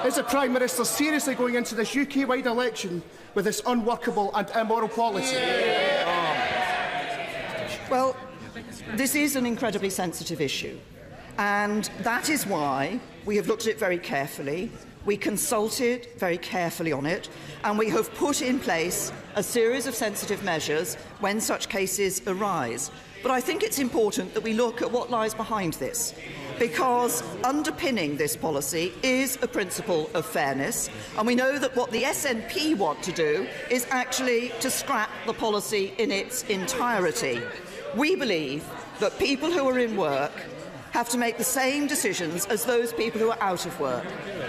is the Prime Minister seriously going into this UK-wide election with this unworkable and immoral policy? Well, this is an incredibly sensitive issue, and that is why we have looked at it very carefully. We consulted very carefully on it, and we have put in place a series of sensitive measures when such cases arise. But I think it's important that we look at what lies behind this, because underpinning this policy is a principle of fairness, and we know that what the SNP want to do is actually to scrap the policy in its entirety. We believe that people who are in work have to make the same decisions as those people who are out of work,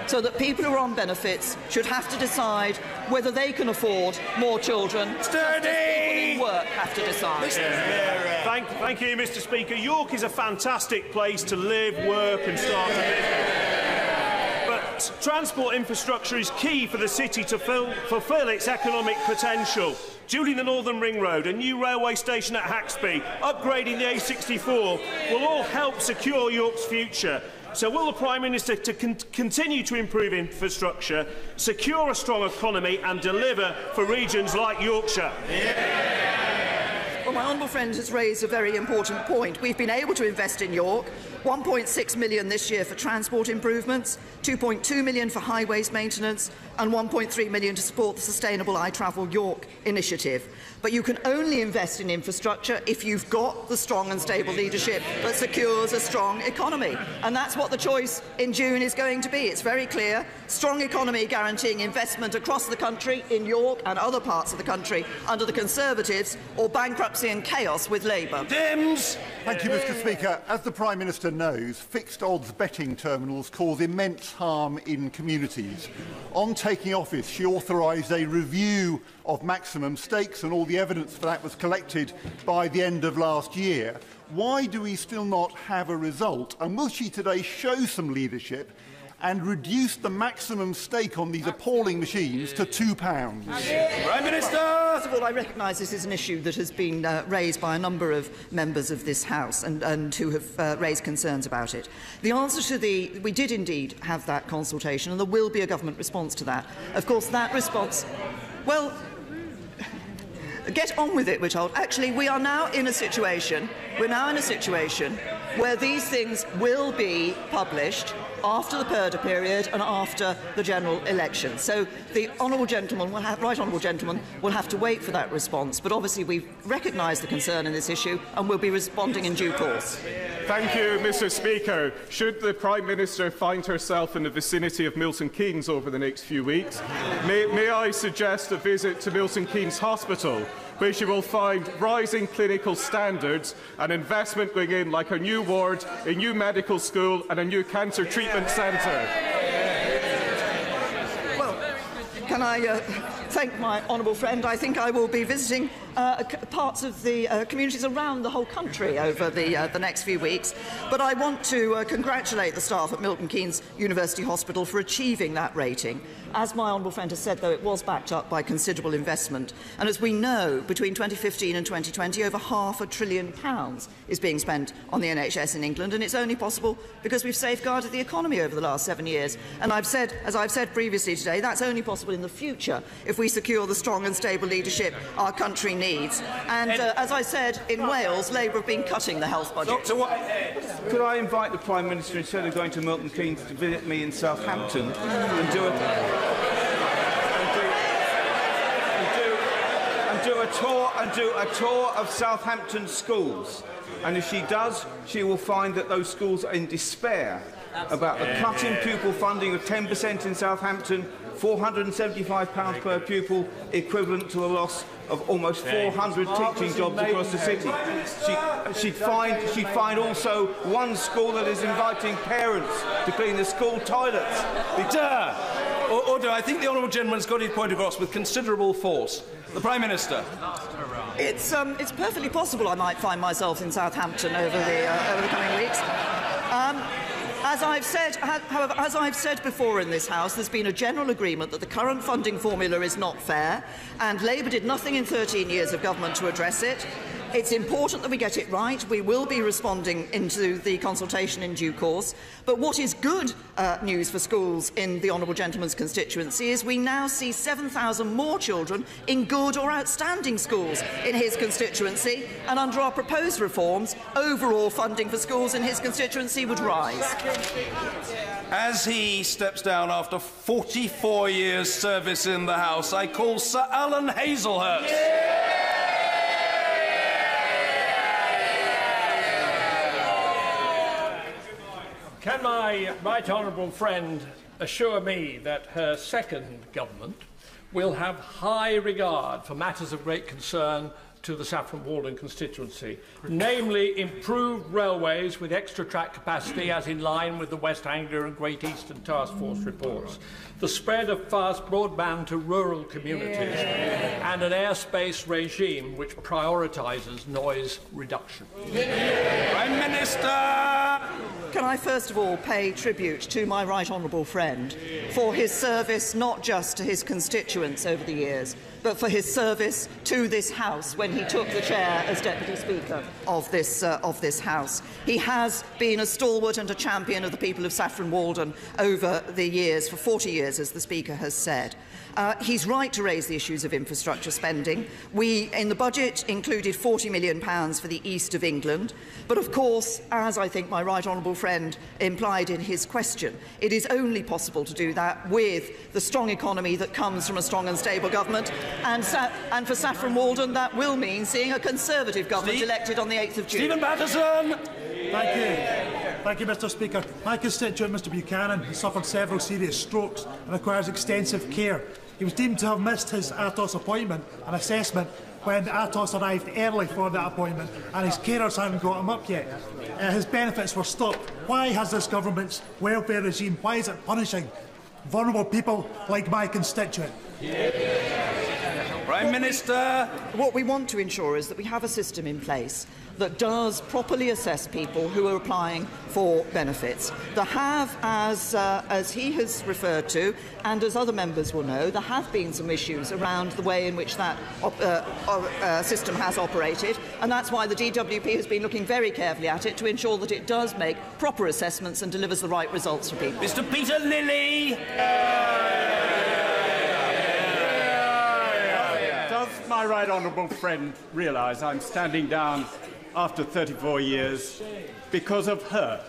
so that people who are on benefits should have to decide whether they can afford more children. People in work have to decide. Thank you, Mr. Speaker. York is a fantastic place to live, work and start a business. But transport infrastructure is key for the city to fulfil its economic potential. During the Northern Ring Road, a new railway station at Haxby, upgrading the A64 will all help secure York's future. So will the Prime Minister continue to improve infrastructure, secure a strong economy and deliver for regions like Yorkshire? Well, my honourable friend has raised a very important point. We've been able to invest in York, £1.6 million this year for transport improvements, £2.2 million for highways maintenance and £1.3 million to support the Sustainable I Travel York initiative. But you can only invest in infrastructure if you've got the strong and stable leadership that secures a strong economy. And that's what the choice in June is going to be. It's very clear. Strong economy guaranteeing investment across the country, in York and other parts of the country, under the Conservatives, or bankruptcy and chaos with Labour. Dems! Thank you, Mr. Speaker. As the Prime Minister knows, fixed odds betting terminals cause immense harm in communities. On taking office, she authorised a review of maximum stakes, and all the evidence for that was collected by the end of last year. Why do we still not have a result? And will she today show some leadership and reduce the maximum stake on these appalling machines to £2? Prime Minister! First of all, I recognise this is an issue that has been raised by a number of members of this House and who have raised concerns about it. The answer to we did indeed have that consultation, and there will be a government response to that. Of course, that response, well, get on with it, we're told. Actually, we are now in a situation where these things will be published after the purdah period and after the general election. So the honourable gentleman will have, right honourable gentleman will have to wait for that response. But obviously we've recognised the concern in this issue and will be responding in due course. Thank you, Mr. Speaker. Should the Prime Minister find herself in the vicinity of Milton Keynes over the next few weeks, may I suggest a visit to Milton Keynes Hospital, where she will find rising clinical standards and investment going in, like a new ward, a new medical school and a new cancer treatment centre. Well, can I thank my honourable friend? I think I will be visiting parts of the communities around the whole country over the next few weeks. But I want to congratulate the staff at Milton Keynes University Hospital for achieving that rating. As my honourable friend has said, though, it was backed up by considerable investment. And as we know, between 2015 and 2020, over £500 billion is being spent on the NHS in England, and it's only possible because we've safeguarded the economy over the last 7 years. And as I've said previously today, that's only possible in the future if we secure the strong and stable leadership our country needs. And as I said, in Wales, Labour have been cutting the health budget. Could I invite the Prime Minister, instead of going to Milton Keynes, to visit me in Southampton and do a tour of Southampton schools? And if she does, she will find that those schools are in despair about the cut in pupil funding of 10% in Southampton, £475 per pupil, equivalent to a loss of almost 400 teaching jobs across the city. She'd find also one school that is inviting parents to clean the school toilets. Order. I think the honourable gentleman's got his point across with considerable force. The Prime Minister. It's perfectly possible I might find myself in Southampton over the coming weeks. As I've said, however, as I've said before in this House, there's been a general agreement that the current funding formula is not fair, and Labour did nothing in 13 years of government to address it. It's important that we get it right. We will be responding into the consultation in due course. But what is good news for schools in the honourable gentleman's constituency is we now see 7,000 more children in good or outstanding schools in his constituency, and under our proposed reforms, overall funding for schools in his constituency would rise. As he steps down after 44 years' service in the House, I call Sir Alan Hazelhurst. Can my right honourable friend assure me that her second government will have high regard for matters of great concern to the Saffron Walden constituency, namely improved railways with extra track capacity as in line with the West Anglia and Great Eastern Task Force reports, the spread of fast broadband to rural communities, and an airspace regime which prioritises noise reduction? Prime Minister! Can I first of all pay tribute to my right honourable friend for his service not just to his constituents over the years, but for his service to this House when he took the chair as Deputy Speaker of this House. He has been a stalwart and a champion of the people of Saffron Walden over the years, for 40 years, as the Speaker has said. He's right to raise the issues of infrastructure spending. We, in the budget, included £40 million for the east of England. But of course, as I think my right honourable friend implied in his question, it is only possible to do that with the strong economy that comes from a strong and stable government. And for Saffron Walden, that will mean seeing a Conservative government elected on the 8th of June. Stephen Patterson! Thank you. Thank you, Mr. Speaker. My constituent, Mr. Buchanan, has suffered several serious strokes and requires extensive care. He was deemed to have missed his ATOS appointment and assessment when ATOS arrived early for that appointment, and his carers haven't got him up yet. His benefits were stopped. Why has this government's welfare regime, why is it punishing vulnerable people like my constituent? Prime Minister! What we want to ensure is that we have a system in place that does properly assess people who are applying for benefits. There have, as he has referred to, and as other members will know, there have been some issues around the way in which that system has operated, and that's why the DWP has been looking very carefully at it to ensure that it does make proper assessments and delivers the right results for people. Mr. Peter Lilly! Does my right honourable friend realise I'm standing down after 34 years because of her?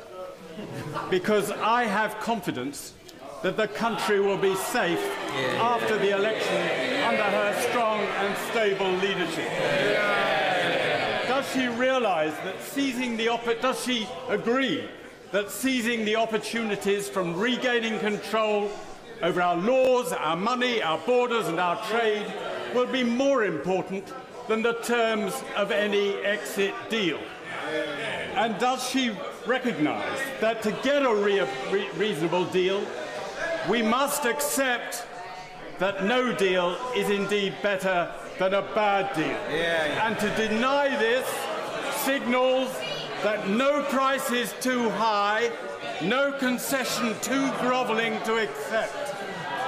Because I have confidence that the country will be safe after the election under her strong and stable leadership. Does she realise that does she agree that seizing the opportunities from regaining control over our laws, our money, our borders and our trade will be more important than the terms of any exit deal? And does she recognise that to get a reasonable deal, we must accept that no deal is indeed better than a bad deal? And to deny this signals that no price is too high, no concession too grovelling to accept.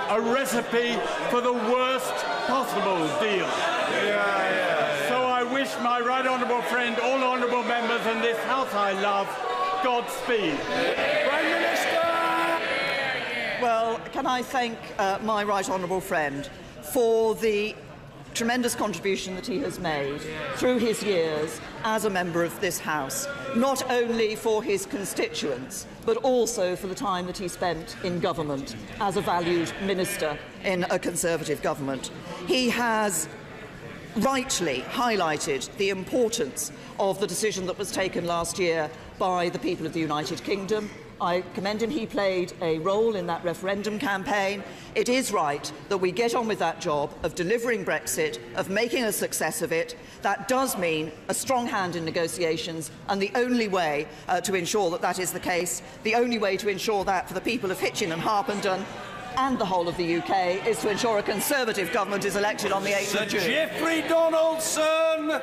A recipe for the worst possible deal. So I wish my right honourable friend, all honourable members and this House I love, Godspeed. Prime Minister! Well, can I thank my right honourable friend for the tremendous contribution that he has made through his years as a member of this House, not only for his constituents, but also for the time that he spent in government as a valued minister in a Conservative government. He has rightly highlighted the importance of the decision that was taken last year by the people of the United Kingdom. I commend him. He played a role in that referendum campaign. It is right that we get on with that job of delivering Brexit, of making a success of it. That does mean a strong hand in negotiations, and the only way to ensure that that is the case, the only way to ensure that for the people of Hitchin and Harpenden and the whole of the UK is to ensure a Conservative government is elected on the 8th of June. Geoffrey Donaldson!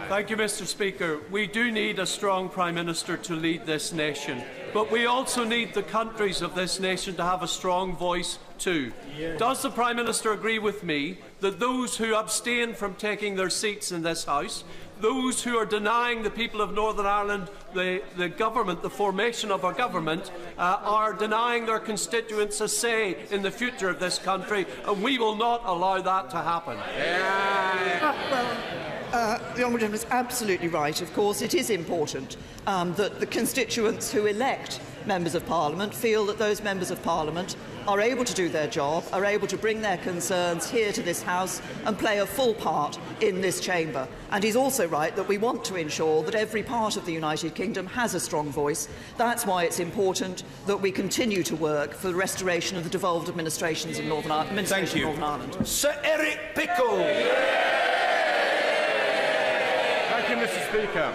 Thank you, Mr. Speaker. We do need a strong Prime Minister to lead this nation, but we also need the countries of this nation to have a strong voice too. Does the Prime Minister agree with me that those who abstain from taking their seats in this House, those who are denying the people of Northern Ireland the government, the formation of our government, are denying their constituents a say in the future of this country, and we will not allow that to happen? The Honourable Gentleman is absolutely right. Of course, it is important that the constituents who elect Members of Parliament feel that those Members of Parliament are able to do their job, are able to bring their concerns here to this House and play a full part in this chamber. And he's also right that we want to ensure that every part of the United Kingdom has a strong voice. That's why it's important that we continue to work for the restoration of the devolved administrations in Northern Ireland. Thank you. Sir Eric Pickle. Thank you, Mr. Speaker.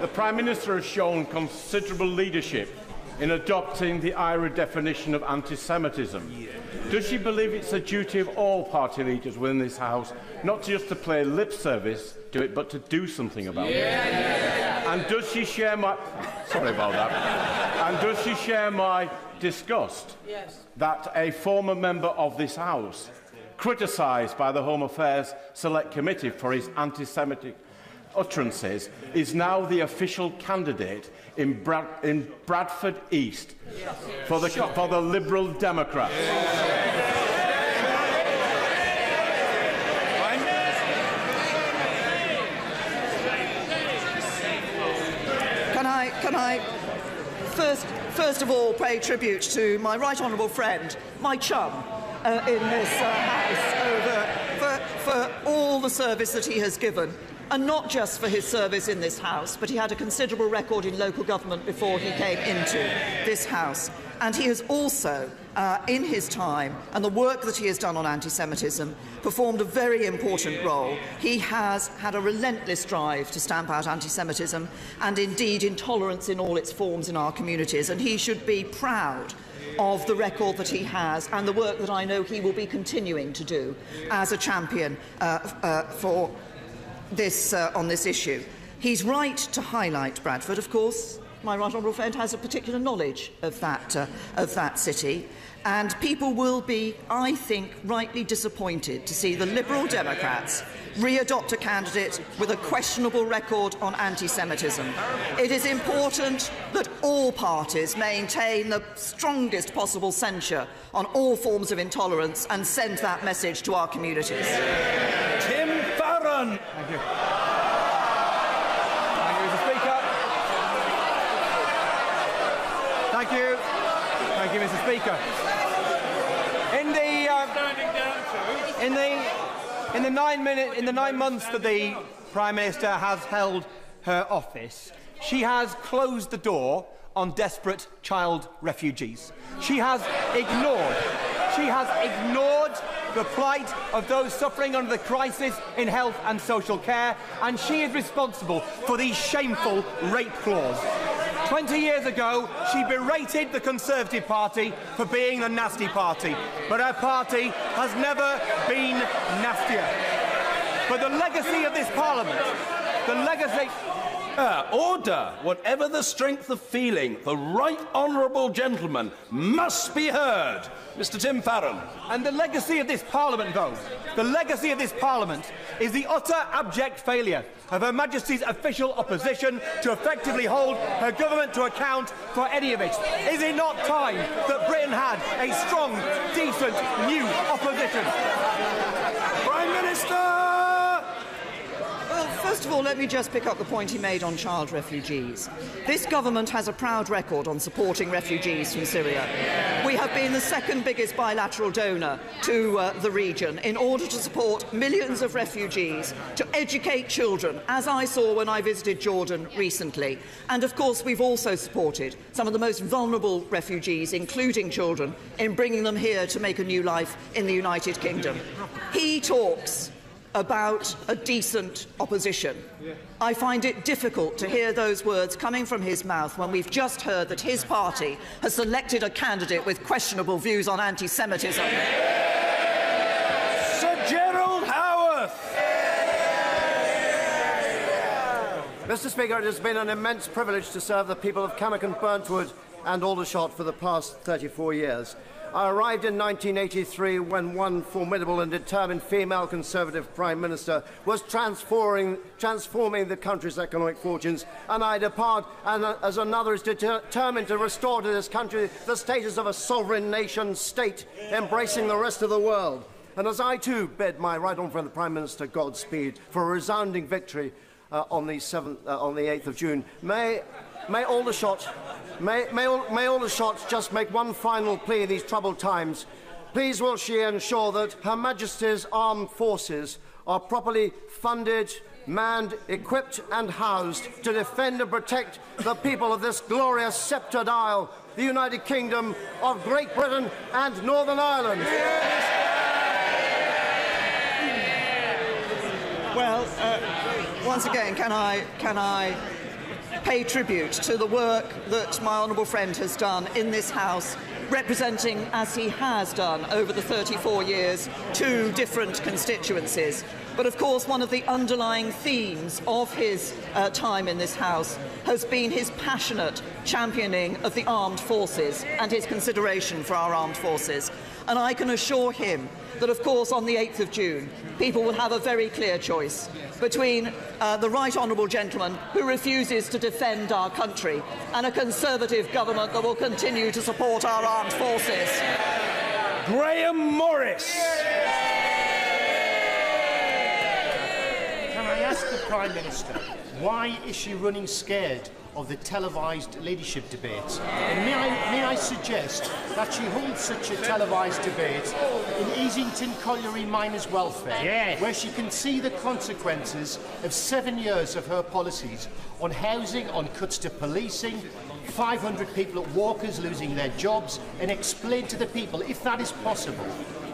The Prime Minister has shown considerable leadership in adopting the IRA definition of anti-Semitism. Does she believe it's the duty of all party leaders within this House not just to play lip service to it, but to do something about it? And does she share my... Sorry about that. And does she share my disgust that a former member of this House, criticised by the Home Affairs Select Committee for his anti-Semitic utterances, is now the official candidate in Bradford East for the Liberal Democrats? Can I first of all pay tribute to my right honourable friend, my chum, in this House, for all the service that he has given. And not just for his service in this House, but he had a considerable record in local government before he came into this House. And he has also, in his time, and the work that he has done on anti-Semitism, performed a very important role. He has had a relentless drive to stamp out anti-Semitism and indeed intolerance in all its forms in our communities. And he should be proud of the record that he has and the work that I know he will be continuing to do as a champion for this, on this issue. He's right to highlight Bradford, of course. My right honourable friend has a particular knowledge of that city, and people will be, I think, rightly disappointed to see the Liberal Democrats re-adopt a candidate with a questionable record on anti-Semitism. It is important that all parties maintain the strongest possible censure on all forms of intolerance and send that message to our communities. Tim Farron. Thank you. Thank you, Mr. Speaker. Thank you. Thank you, Mr. Speaker. In the 9 months that the Prime Minister has held her office, she has closed the door on desperate child refugees. She has ignored the plight of those suffering under the crisis in health and social care, and she is responsible for the shameful rape clause. 20 years ago, she berated the Conservative Party for being the nasty party, but her party has never been nastier. But the legacy of this Parliament, the legacy Order! Whatever the strength of feeling, the right honourable gentleman must be heard. Mr Tim Farron. And the legacy of this Parliament, though, the legacy of this Parliament is the utter abject failure of Her Majesty's official opposition to effectively hold her government to account for any of it. Is it not time that Britain had a strong, decent, new opposition? Prime Minister! Well, first of all, let me just pick up the point he made on child refugees. This government has a proud record on supporting refugees from Syria. We have been the second biggest bilateral donor to the region in order to support millions of refugees, to educate children, as I saw when I visited Jordan recently. And of course, we've also supported some of the most vulnerable refugees, including children, in bringing them here to make a new life in the United Kingdom. He talks about a decent opposition. I find it difficult to hear those words coming from his mouth when we've just heard that his party has selected a candidate with questionable views on anti-Semitism. Sir Gerald Howarth! Mr Speaker, it has been an immense privilege to serve the people of Camargue, Burntwood and Aldershot for the past 34 years. I arrived in 1983 when one formidable and determined female Conservative Prime Minister was transforming the country's economic fortunes, and I depart as another is determined to restore to this country the status of a sovereign nation-state, embracing the rest of the world. And as I too bid my right honourable friend the Prime Minister Godspeed for a resounding victory on the 8th of June, May Aldershot just make one final plea in these troubled times. Please will she ensure that Her Majesty's armed forces are properly funded, manned, equipped and housed to defend and protect the people of this glorious sceptred isle, the United Kingdom of Great Britain and Northern Ireland. Well, once again, can I pay tribute to the work that my honourable friend has done in this House, representing, as he has done over the 34 years, 2 different constituencies. But of course, one of the underlying themes of his time in this House has been his passionate championing of the armed forces and his consideration for our armed forces. And I can assure him that, of course, on the 8th of June, people will have a very clear choice between the right honourable gentleman who refuses to defend our country and a Conservative government that will continue to support our armed forces. Graham Morris. Can I ask the Prime Minister, why is she running scared of the televised leadership debates? And may I suggest that she holds such a televised debate in Easington Colliery Miners' Welfare, where she can see the consequences of 7 years of her policies on housing, on cuts to policing, 500 people at Walkers losing their jobs, and explain to the people, if that is possible,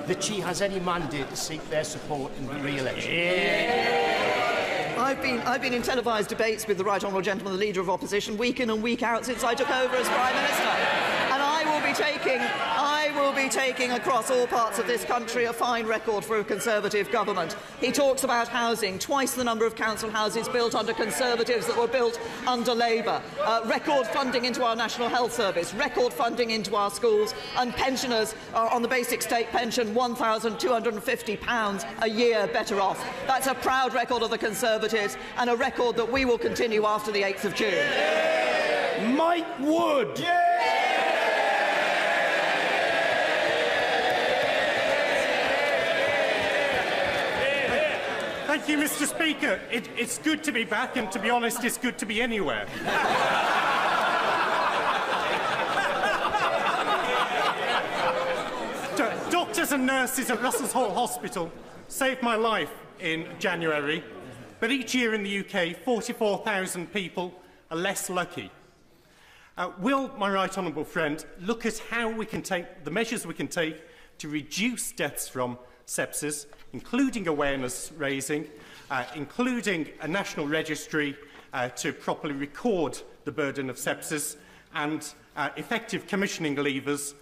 that she has any mandate to seek their support in the re-election. I've been in televised debates with the right honourable gentleman, the Leader of Opposition, week in and week out since I took over as Prime Minister. And I will be taking across all parts of this country a fine record for a Conservative government. He talks about housing, twice the number of council houses built under Conservatives that were built under Labour, record funding into our National Health Service, record funding into our schools, and pensioners on the basic state pension £1,250 a year better off. That's a proud record of the Conservatives and a record that we will continue after the 8th of June. Mike Wood. Thank you, Mr. Speaker. It's good to be back, and to be honest, it's good to be anywhere. Doctors and nurses at Russell's Hall Hospital saved my life in January, but each year in the UK, 44,000 people are less lucky. Will my right honourable friend look at how we can take the measures we can take to reduce deaths from sepsis, including awareness raising, including a national registry to properly record the burden of sepsis, and effective commissioning levers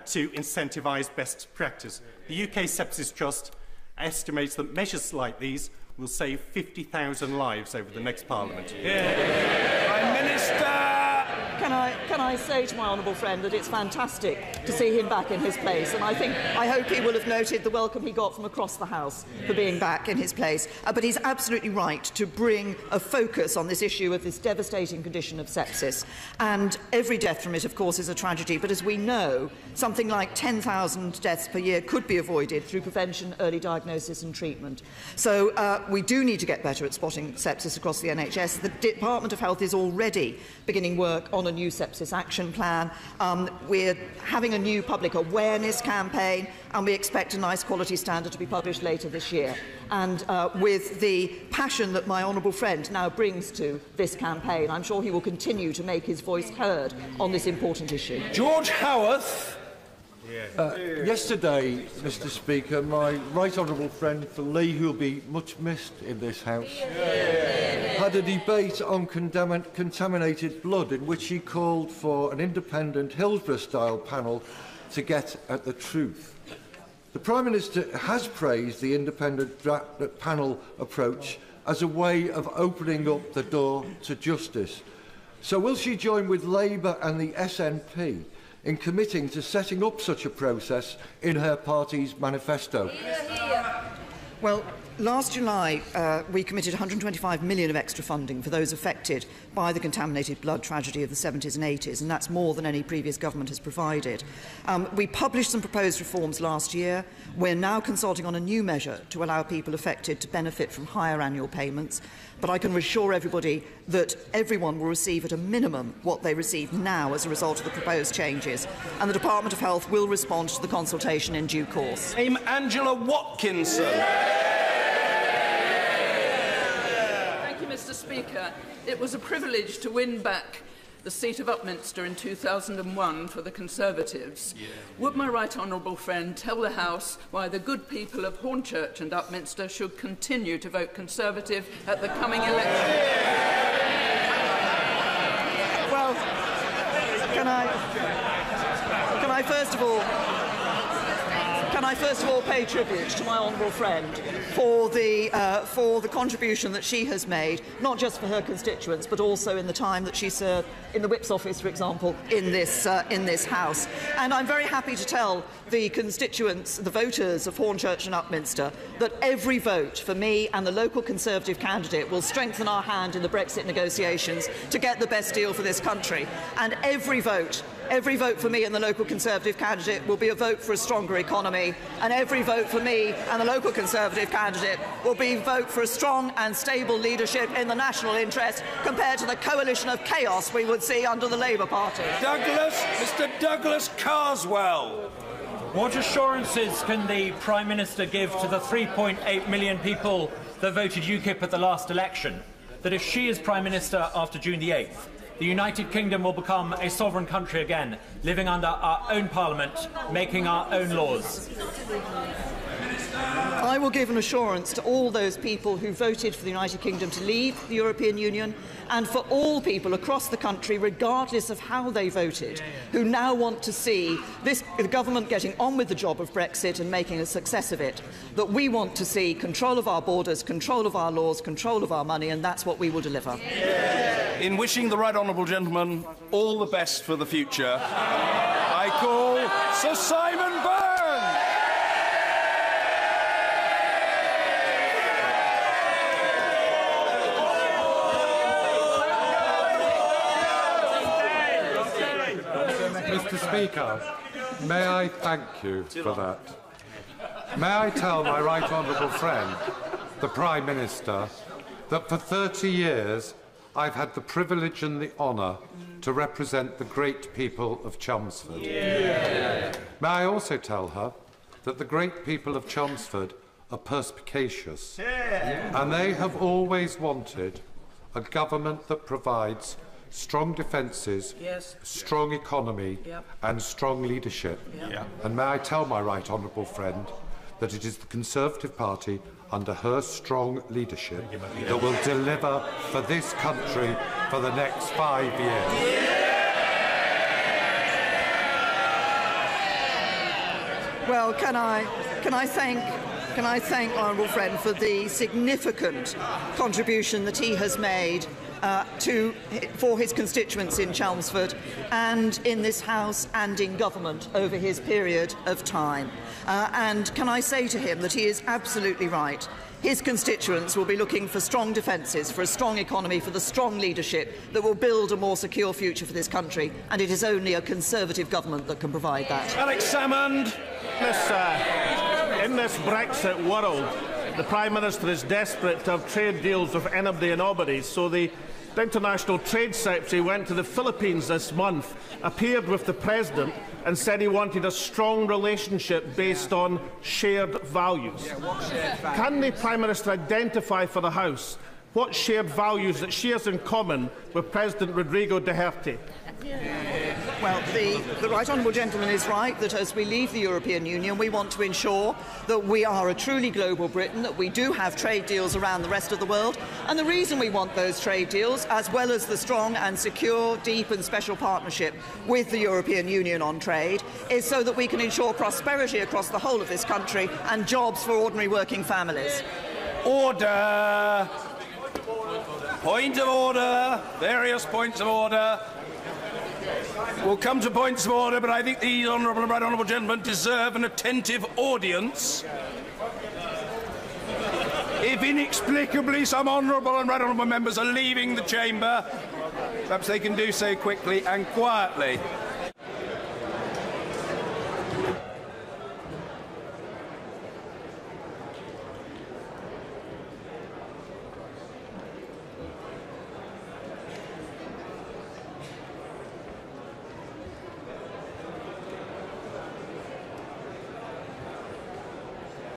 to incentivise best practice. The UK Sepsis Trust estimates that measures like these will save 50,000 lives over the next Parliament. Prime Minister! Can I say to my honourable friend that it's fantastic to see him back in his place, and I hope he will have noted the welcome he got from across the House for being back in his place. But he's absolutely right to bring a focus on this issue of this devastating condition of sepsis. And every death from it, of course, is a tragedy. But as we know, something like 10,000 deaths per year could be avoided through prevention, early diagnosis and treatment. So we do need to get better at spotting sepsis across the NHS. The Department of Health is already beginning work on a new sepsis action plan. We're having a new public awareness campaign, and we expect a nice quality standard to be published later this year. And with the passion that my honourable friend now brings to this campaign, I'm sure he will continue to make his voice heard on this important issue. George Howarth. Yesterday, Mr. Speaker, my right honourable friend Phil Lee, who will be much missed in this House, had a debate on contaminated blood in which he called for an independent Hillsborough-style panel to get at the truth. The Prime Minister has praised the independent panel approach as a way of opening up the door to justice. So will she join with Labour and the SNP in committing to setting up such a process in her party's manifesto? Well, last July, we committed £125 million of extra funding for those affected by the contaminated blood tragedy of the 70s and 80s, and that's more than any previous government has provided. We published some proposed reforms last year. We're now consulting on a new measure to allow people affected to benefit from higher annual payments. But I can assure everybody that everyone will receive at a minimum what they receive now as a result of the proposed changes, and the Department of Health will respond to the consultation in due course. Dame Angela Watkinson. Thank you, Mr. Speaker. It was a privilege to win back the seat of Upminster in 2001 for the Conservatives. Would my right honourable friend tell the House why the good people of Hornchurch and Upminster should continue to vote Conservative at the coming election? Well, can I first of all pay tribute to my honourable friend for the contribution that she has made, not just for her constituents, but also in the time that she served in the Whip's office, for example, in this House. And I'm very happy to tell the constituents, the voters of Hornchurch and Upminster, that every vote for me and the local Conservative candidate will strengthen our hand in the Brexit negotiations to get the best deal for this country. And every vote for me and the local Conservative candidate will be a vote for a stronger economy, and every vote for me and the local Conservative candidate will be a vote for a strong and stable leadership in the national interest compared to the coalition of chaos we would see under the Labour Party. Mr. Douglas Carswell. What assurances can the Prime Minister give to the 3.8 million people that voted UKIP at the last election that if she is Prime Minister after June the 8th, the United Kingdom will become a sovereign country again, living under our own Parliament, making our own laws? I will give an assurance to all those people who voted for the United Kingdom to leave the European Union, and for all people across the country, regardless of how they voted, who now want to see the government getting on with the job of Brexit and making a success of it, that we want to see control of our borders, control of our laws, control of our money, and that's what we will deliver. In wishing the right honourable gentleman all the best for the future, I call Sir Simon Byrne. Mr. Speaker, may I thank you for that. May I tell my right honourable friend, the Prime Minister, that for 30 years I've had the privilege and the honour to represent the great people of Chelmsford. May I also tell her that the great people of Chelmsford are perspicacious, and they have always wanted a government that provides strong defences, strong economy and strong leadership. And may I tell my right honourable friend that it is the Conservative Party under her strong leadership that will deliver for this country for the next 5 years. Well, can I thank can I thank my honourable friend for the significant contribution that he has made for his constituents in Chelmsford and in this House and in government over his period of time. And can I say to him that he is absolutely right. His constituents will be looking for strong defences, for a strong economy, for the strong leadership that will build a more secure future for this country, and it is only a Conservative government that can provide that. Alex Salmond. In this Brexit world, the Prime Minister is desperate to have trade deals with anybody and nobody, so the International Trade Secretary went to the Philippines this month, appeared with the President and said he wanted a strong relationship based on shared values. Can the Prime Minister identify for the House what shared values that she has in common with President Rodrigo Duterte? Well, the right honourable gentleman is right that as we leave the European Union, we want to ensure that we are a truly global Britain, that we do have trade deals around the rest of the world. And the reason we want those trade deals, as well as the strong and secure, deep and special partnership with the European Union on trade, is so that we can ensure prosperity across the whole of this country and jobs for ordinary working families. Order! Point of order! Various points of order. We'll come to points of order, but I think these honourable and right honourable gentlemen deserve an attentive audience. If inexplicably some honourable and right honourable members are leaving the chamber, perhaps they can do so quickly and quietly.